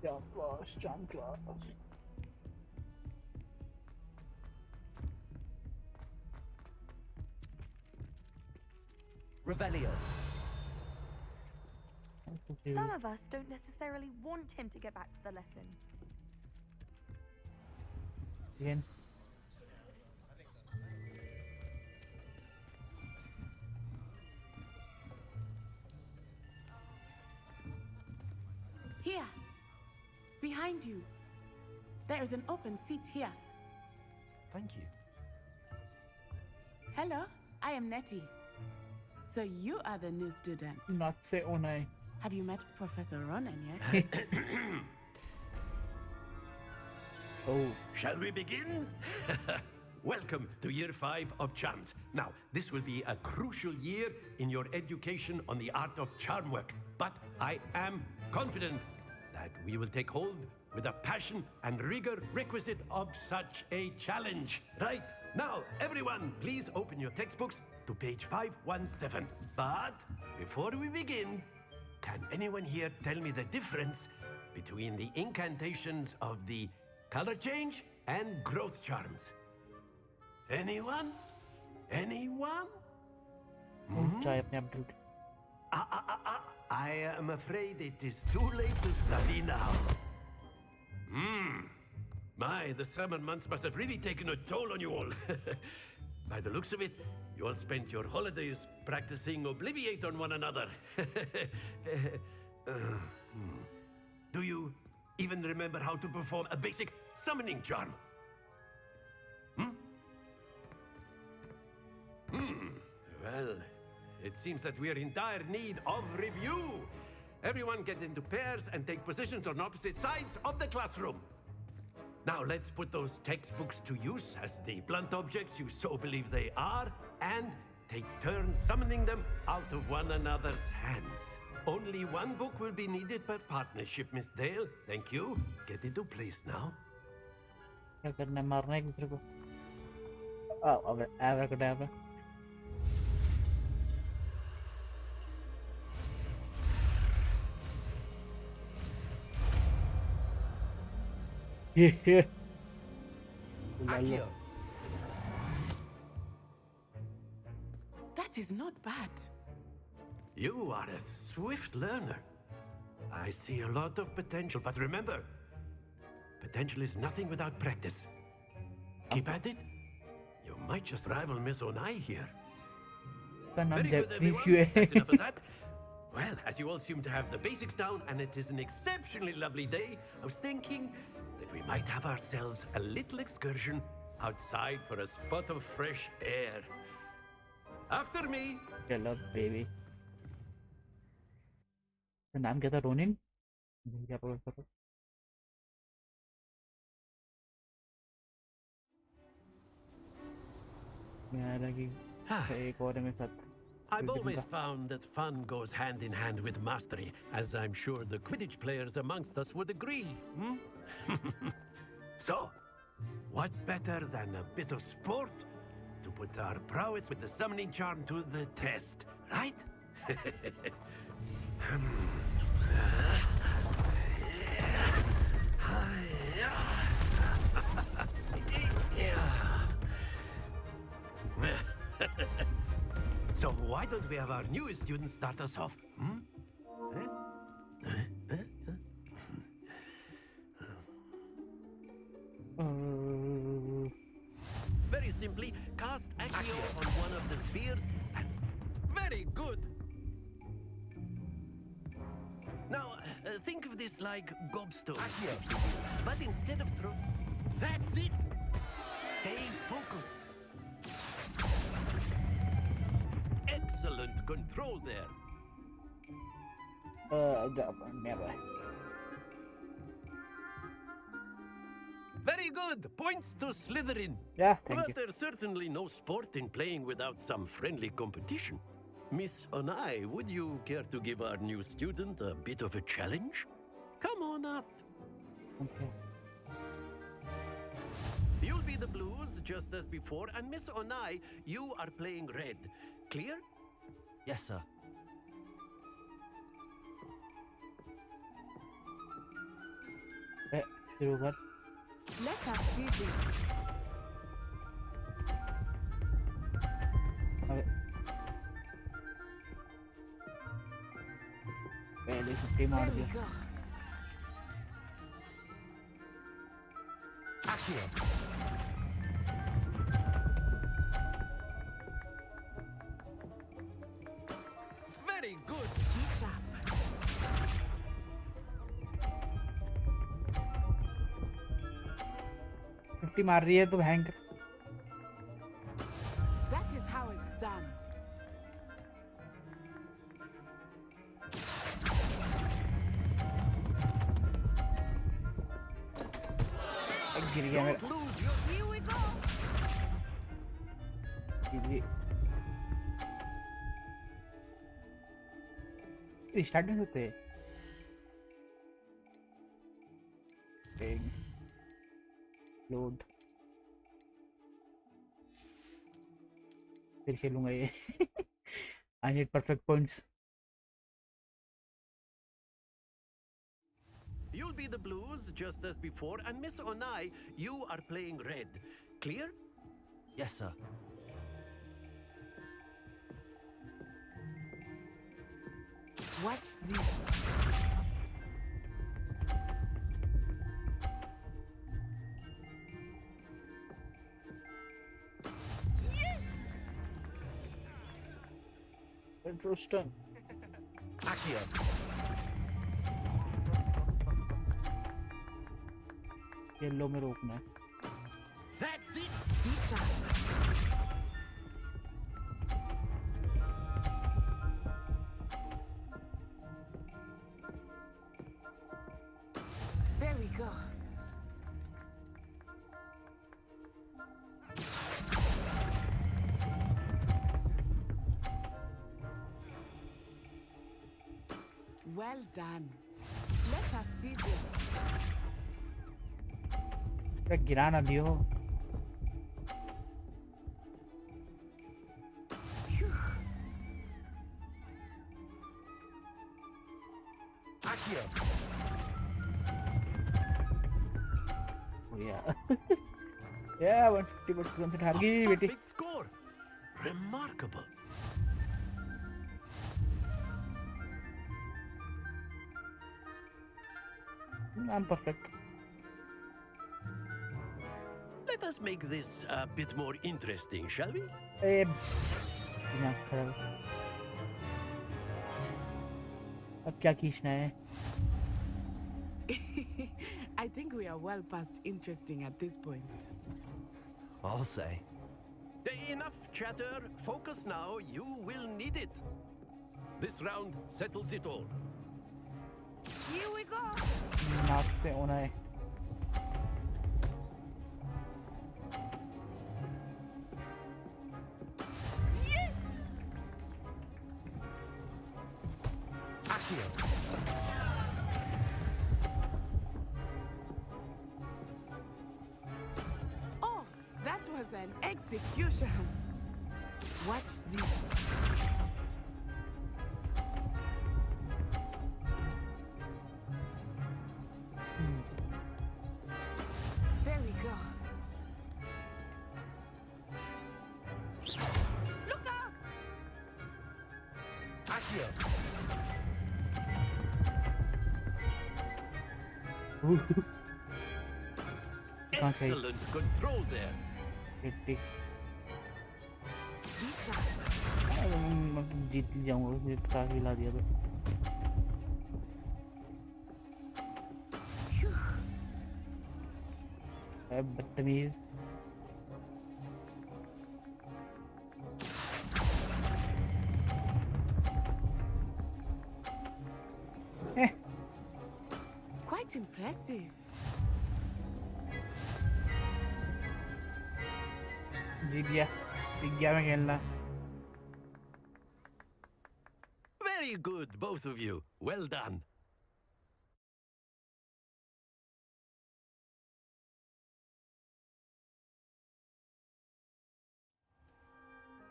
Jump class, jump class. Revelio. Some of us don't necessarily want him to get back to the lesson. Again. Here, behind you. There is an open seat here. Thank you. Hello, I am Nettie. So you are the new student. Not say Onai. Have you met Professor Ronan yet? Oh. Shall we begin? Welcome to Year 5 of Charms. Now, this will be a crucial year in your education on the art of charm work. But I am confident that we will take hold with the passion and rigor requisite of such a challenge. Right? Now, everyone, please open your textbooks to page 517. But before we begin, can anyone here tell me the difference between the incantations of the color change and growth charms? Anyone? Anyone? Try अपने आप ढूंढ. I am afraid it is too late to study now. My, the summer months must have really taken a toll on you all. By the looks of it, you all spent your holidays practicing Obliviate on one another. Do you even remember how to perform a basic summoning charm? Well, it seems that we are in dire need of review. Everyone get into pairs and take positions on opposite sides of the classroom. Now let's put those textbooks to use as the blunt objects you so believe they are, and take turns summoning them out of one another's hands. Only one book will be needed per partnership, Miss Dale. Thank you. Get into place now. क्या करना है मारना है एक दूसरे को. Oh, अब abracadabra. Yeah. Accio. That is not bad. You are a swift learner. I see a lot of potential, but remember, potential is nothing without practice. Keep at it. You might just rival Miss Onai here. Very good, everyone. That's enough of that. Well, as you all seem to have the basics down, and it is an exceptionally lovely day, I was thinking that we might have ourselves a little excursion outside for a spot of fresh air. After me. Hello, baby. The name क्या था Ronin? क्या पकड़ सकता? मैं लगी एक और मेरे साथ. I've always found that fun goes hand in hand with mastery, as I'm sure the Quidditch players amongst us would agree. So, what better than a bit of sport to put our prowess with the summoning charm to the test, right? So why don't we have our newest student start us off? Very simply, cast Accio on one of the spheres and... Very good! Now, think Think of this like gobstones, if you will. But instead of throw... That's it! Stay focused. Excellent control there. Never. Very good. Points to Slytherin. Yeah, thank but you. there's certainly no sport in playing without some friendly competition. Miss Onai, would you care to give our new student a bit of a challenge? Come on up. Okay. You'll be the blues just as before, and Miss Onai, you are playing red. Clear? Yes, sir. शुरू कर. Let us see this. पहले 50 मार दिया. Very good. मार रही है तो hang. That is how it's done. गिर गया मेरा. Here we go. स्टार्ट नहीं होते. लोड. फिर खेलूंगा ये. I need perfect points. You'll be the blues just as before, and Miss Onai, you are playing red. Clear? Yes, sir. Watch this. Interesting. Accio. Yellow में रोकना है. That's it. There we go. Well done. Let us see this. गिरा ना दियो. Accio. Oh yeah. Yeah, 150% हार गई बेटी. Perfect score. Remarkable. I'm perfect. Let us make this a bit more interesting, shall we? अब क्या खींचना है? I think we are well past interesting at this point. I'll say. Enough chatter. Focus now. You will need it. This round settles it all. Here we go. नाक से होना है. Oh, that was an execution. Watch this. There we go. Look out! Accio. Excellent control there. जीत जाऊंगा. मुझे पता हिला दिया तो. बदतमीज। Quite impressive. जीत गया मैं खेलना। Very good, both of you. Well done.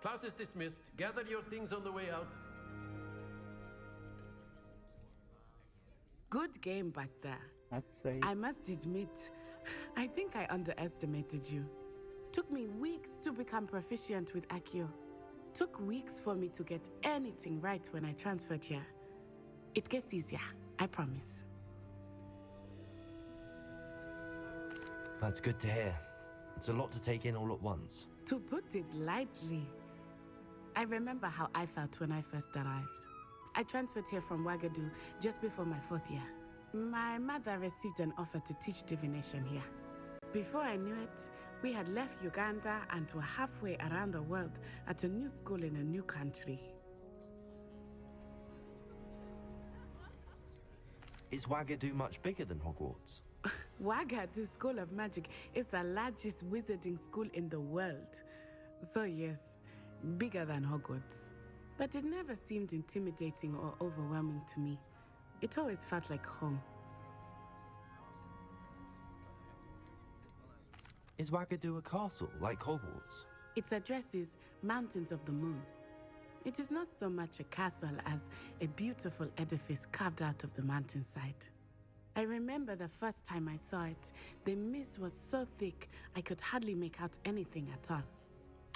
Class is dismissed. Gather your things on the way out. Good game back there. That's right. I must admit, I think I underestimated you. Took me weeks to become proficient with Accio. Took weeks for me to get anything right when I transferred here. It gets easier, I promise. That's good to hear. It's a lot to take in all at once. To put it lightly, I remember how I felt when I first arrived. I transferred here from Wagadu just before my 4th year. My mother received an offer to teach divination here. Before I knew it, we had left Uganda and were halfway around the world at a new school in a new country. Is Wagadu much bigger than Hogwarts? Wagadu School of Magic is the largest wizarding school in the world. So yes, bigger than Hogwarts. But it never seemed intimidating or overwhelming to me. It always felt like home. Is Wagadu a castle, like Hogwarts? Its address is Mountains of the Moon. It is not so much a castle as a beautiful edifice carved out of the mountainside. I remember the first time I saw it, the mist was so thick I could hardly make out anything at all.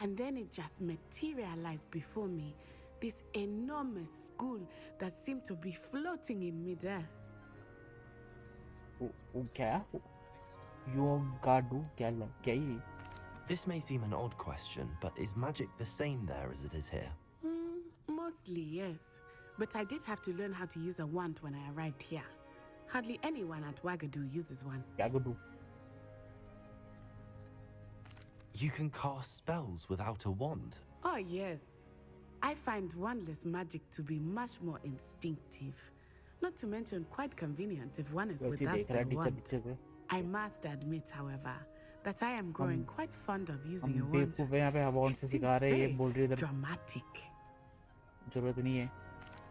And then it just materialized before me, this enormous school that seemed to be floating in midair. क्या? क्या? This may seem an odd question, but is magic the same there as it is here? Mostly, yes. But I did have to learn how to use a wand when I arrived here. Hardly anyone at Wagadu uses one. Wagadu. You can cast spells without a wand? Oh, yes. I find wandless magic to be much more instinctive. Not to mention quite convenient if one is without the wand. I must admit, however, that I am growing quite fond of using a wand. It seems very dramatic.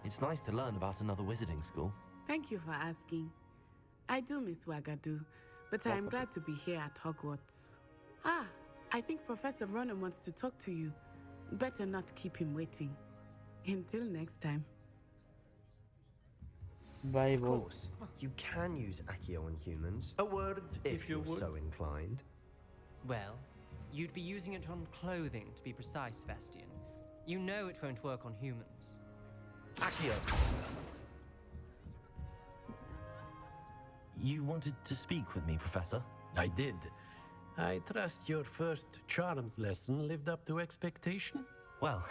It's nice to learn about another wizarding school. Thank you for asking. I do miss Wagadu, but I am glad to be here at Hogwarts. Ah, I think Professor Ronan wants to talk to you. Better not keep him waiting. Until next time. Bye, of course, you can use Accio on humans. A word, if you you're would. so inclined. Well, you'd be using it on clothing, to be precise, Sebastian. You know it won't work on humans. Accio! You wanted to speak with me, Professor? I did. I trust your first charms lesson lived up to expectation? Well,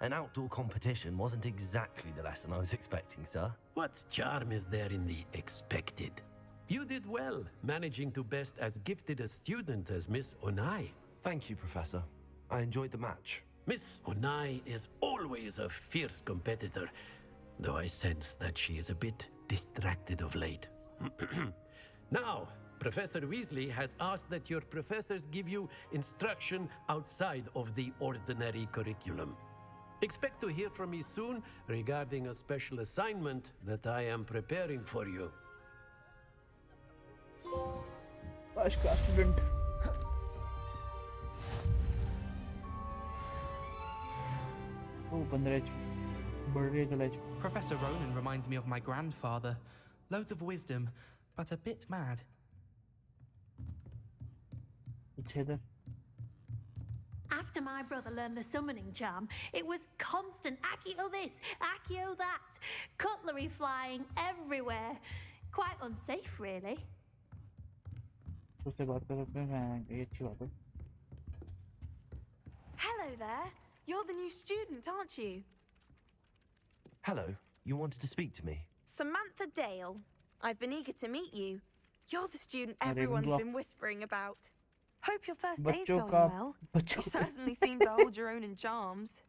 an outdoor competition wasn't exactly the lesson I was expecting, sir. What charm is there in the expected? You did well, managing to best as gifted a student as Miss Onai. Thank you, Professor. I enjoyed the match. Miss Onai is always a fierce competitor, though I sense that she is a bit distracted of late. Now, Professor Weasley has asked that your professors give you instruction outside of the ordinary curriculum. Expect to hear from me soon regarding a special assignment that I am preparing for you. Accident. Professor Ronan reminds me of my grandfather. Loads of wisdom, but a bit mad. After my brother learned the summoning charm, it was constant Accio this, Accio that, cutlery flying everywhere. Quite unsafe, really. Hello there. You're the new student, aren't you? Hello, you wanted to speak to me? Samantha Dale. I've been eager to meet you. You're the student अरे everyone's बुआ been whispering about. Hope your first day's बच्चों going का well. बच्चों You का certainly seem to hold your own in charms.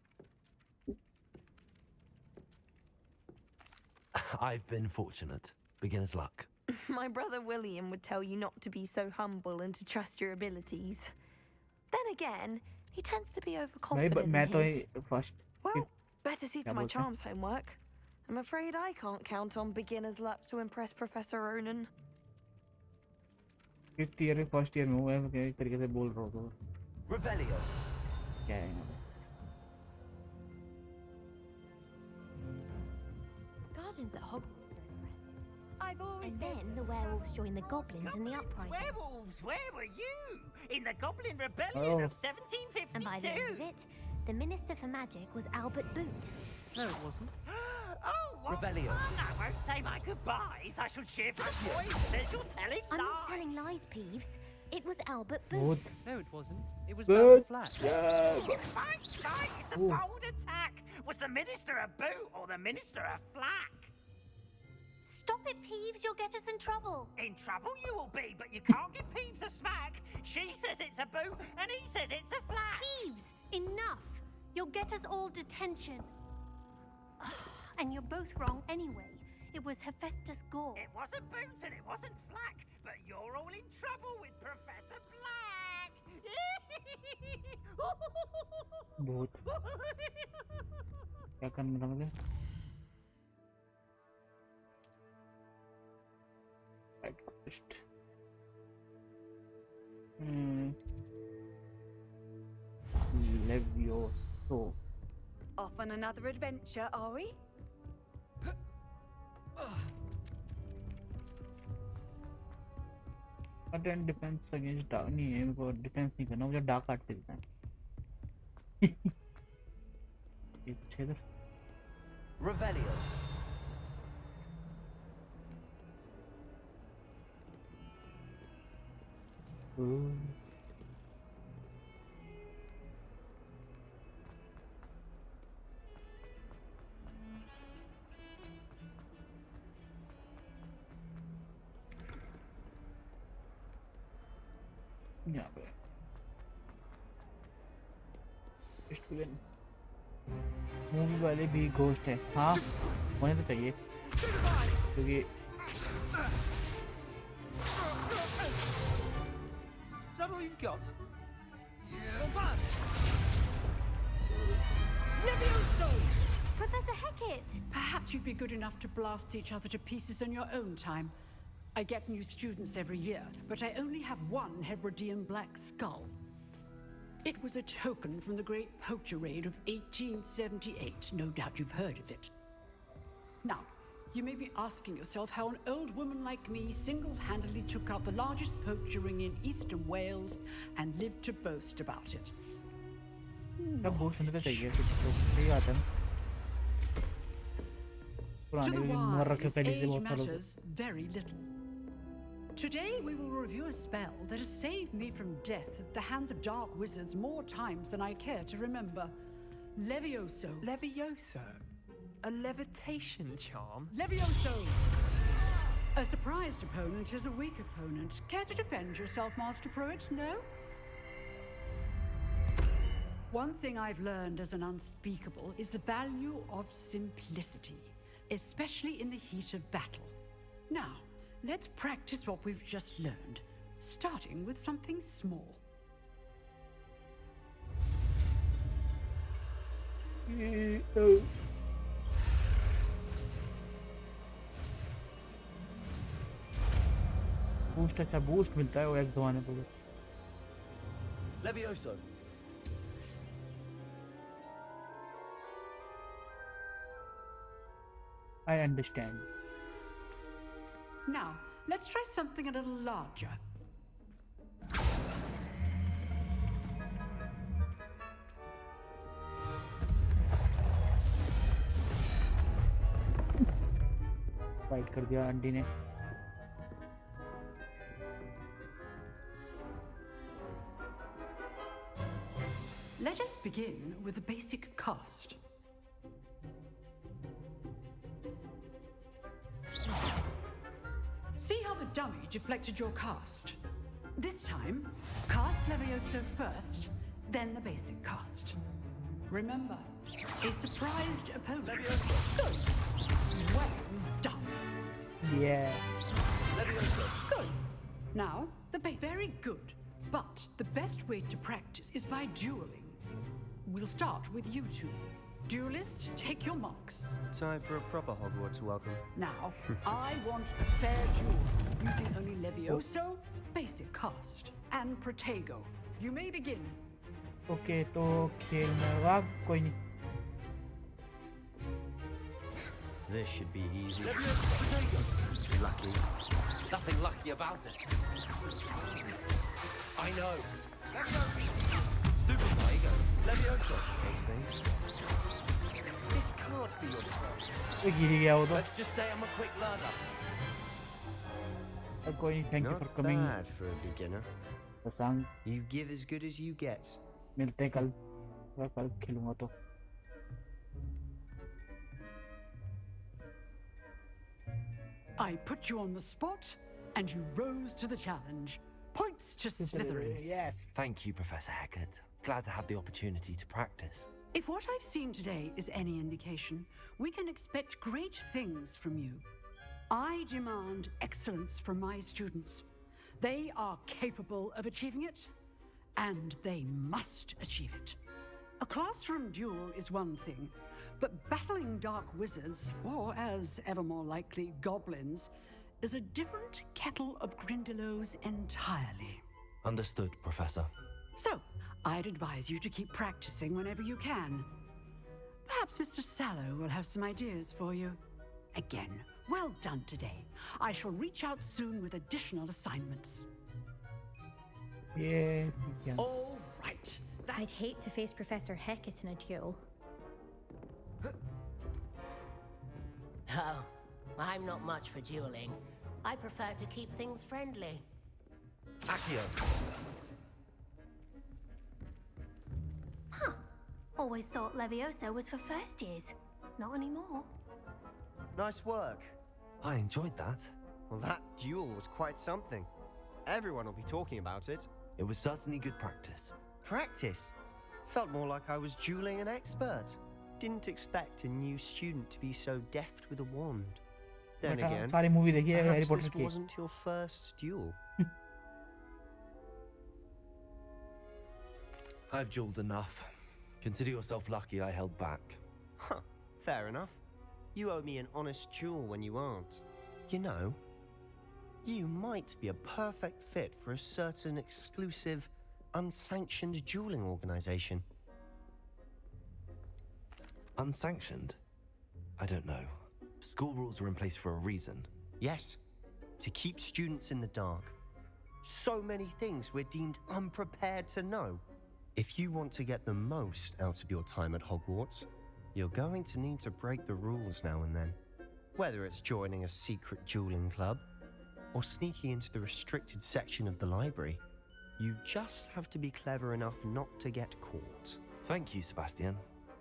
I've been fortunate. Beginner's luck. My brother William would tell you not to be so humble and to trust your abilities. Then again, he tends to be भाई overconfident मैं in तो his. First Well, better see क्या to my बोलते हैं charms homework. I'm afraid I can't count on beginner's luck to impress Professor Ronan. 5th year में first year में हूँ ऐसे एक तरीके से बोल रहा हूँ तो Revelio. क्या है यहाँ Gardens at Hogwarts. I've always And said then the werewolves joined the goblins in the uprising. Werewolves, where were you? In the Goblin Rebellion Oh. of 1752. And by the end of it, the Minister for Magic was Albert Boot. No, it wasn't. Oh, what Revelio. fun! I won't say my goodbyes. I shall cheer for a boy who says you're telling I'm lies. not telling lies, Peeves. It was Albert Boot. Boot. No, it wasn't. It was Boot. Basil Flat. Yeah. Right, it's a Ooh. bold attack. Was the Minister a boot or the Minister a flack? Stop it, Peeves. You'll get us in trouble. In trouble you will be, but you can't give Peeves a smack. She says it's a boot, and he says it's a flack. Peeves, enough. You'll get us all detention. And you're both wrong anyway. It was Hephaestus Gore. It wasn't boot and it wasn't flack, but you're all in trouble with Professor Black. बहुत क्या करना था मुझे Levioso. Off on another adventure, are we? Attend defense against dark नहीं है मेरे को defence नहीं करना मुझे डार्क आर्ट खेलना है छेद Revelio. यहाँ पे मूवी वाले भी घोस्ट है हाँ होने तो चाहिए क्योंकि Is that all you've got? Levioso! Professor Hecat! Perhaps you'd be good enough to blast each other to pieces in your own time. I get new students every year, but I only have one Hebridean black skull. It was a token from the Great Poacher Raid of 1878. No doubt you've heard of it. Now, you may be asking yourself how an old woman like me single-handedly took out the largest poacher ring in eastern Wales and lived to boast about it. सब ghost होने तो चाहिए तो सही बात है ना To पुराने the मर रखे wise, पहले से age बहुत सालों से matters very little. Today we will review a spell that has saved me from death at the hands of dark wizards more times than I care to remember. Levioso. Levioso? A levitation charm? Levioso! A surprised opponent is a weak opponent. Care to defend yourself, Master Pruitt? No? One thing I've learned as an unspeakable is the value of simplicity, especially in the heat of battle. Now, let's practice what we've just learned, starting with something small. Boost अच्छा boost मिलता है वो एक दवाने पे Levioso. I understand. Now, let's try something a little larger. Fight कर दिया aunty ने Let us begin with the basic cast. See how the dummy deflected your cast? This time, cast Levioso first, then the basic cast. Remember, a surprised opponent. Levioso. Good. Well done. Yeah. Levioso. Good. Now, very good. But the best way to practice is by dueling. We'll start with you two. Duelists, take your marks. Time for a proper Hogwarts welcome. Now, I want a fair duel, using only Levioso, basic cast, and Protego. You may begin. Okay, तो खेल में होगा कोई नहीं. This should be easy. Levioso. Lucky. Nothing lucky about it. I know. Levioso. Stupid Tiger. Levioso. Those things. This can't be your fault. गिर गया वो तो. Let's just say I'm a quick learner. कोई नहीं. Thank you for Not coming. bad for a beginner. Pasang. You give as good as you get. मिलते हैं कल. मैं कल खेलूँगा तो. I put you on the spot, and you rose to the challenge. Points to Slytherin. Yes. Thank you, Professor Hecat. Glad to have the opportunity to practice. If what I've seen today is any indication, we can expect great things from you. I demand excellence from my students. They are capable of achieving it, and they must achieve it. A classroom duel is one thing, but battling dark wizards, or as ever more likely, goblins, is a different kettle of Grindylows entirely. Understood, Professor. So, I'd advise you to keep practicing whenever you can. Perhaps Mr. Sallow will have some ideas for you. Again, well done today. I shall reach out soon with additional assignments. Yeah. All right. I'd hate to face Professor Hecat in a duel. Oh, I'm not much for dueling. I prefer to keep things friendly. Accio. Huh. Always thought Levioso was for first years. Not anymore. Nice work. I enjoyed that. Well, that duel was quite something. Everyone will be talking about it. It was certainly good practice. Practice? Felt more like I was dueling an expert. Didn't expect a new student to be so deft with a wand. Then again, perhaps this wasn't your first duel. I've dueled enough. Consider yourself lucky I held back. Huh, fair enough. You owe me an honest duel when you aren't. You know, you might be a perfect fit for a certain exclusive, unsanctioned dueling organization. Unsanctioned? I don't know. School rules are in place for a reason. Yes, to keep students in the dark. So many things we're deemed unprepared to know. If you want to get the most out of your time at Hogwarts, you're going to need to break the rules now and then. Whether it's joining a secret dueling club, or sneaking into the restricted section of the library, you just have to be clever enough not to get caught. Thank you, Sebastian.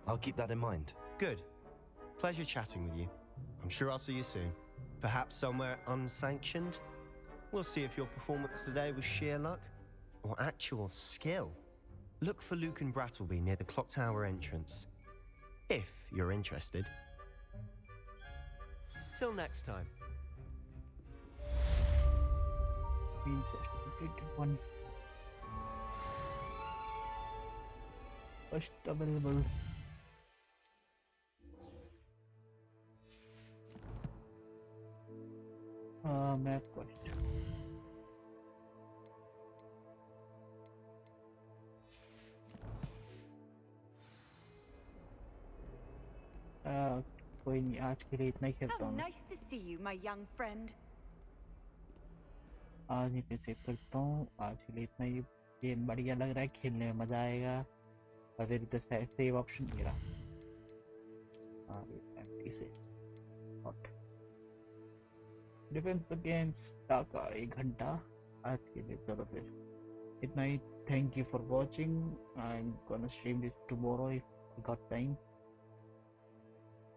I'll keep that in mind. Good. Pleasure chatting with you. I'm sure I'll see you soon. Perhaps somewhere unsanctioned? We'll see if your performance today was sheer luck or actual skill. Look for Luke and Brattleby near the Clock Tower entrance, if you're interested. Till next time. One. First available. Math question. कोई नहीं आज के लिए इतना ही खेलता How हूँ. nice to see you, my young friend. आज ही पे सेव करता हूँ. आज के लिए इतना ही. गेम बढ़िया लग रहा है, खेलने में मजा आएगा. और इधर से सेव ऑप्शन मिला. हाँ ये एम्प्टी से. हॉट. डिफेंस अगेंस्ट टाका 1 घंटा. आज के लिए चलो फिर इतना ही. Thank you for watching. I'm gonna stream this tomorrow if I got time.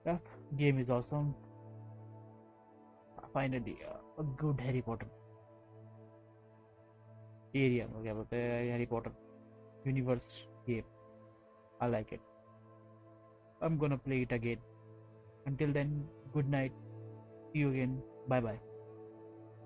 Yeah, game is awesome. Finally, a good Harry Potter area. क्या बोलते हैं Harry Potter universe game. I like it. I'm gonna play it again. Until then, good night. See you again. Bye bye.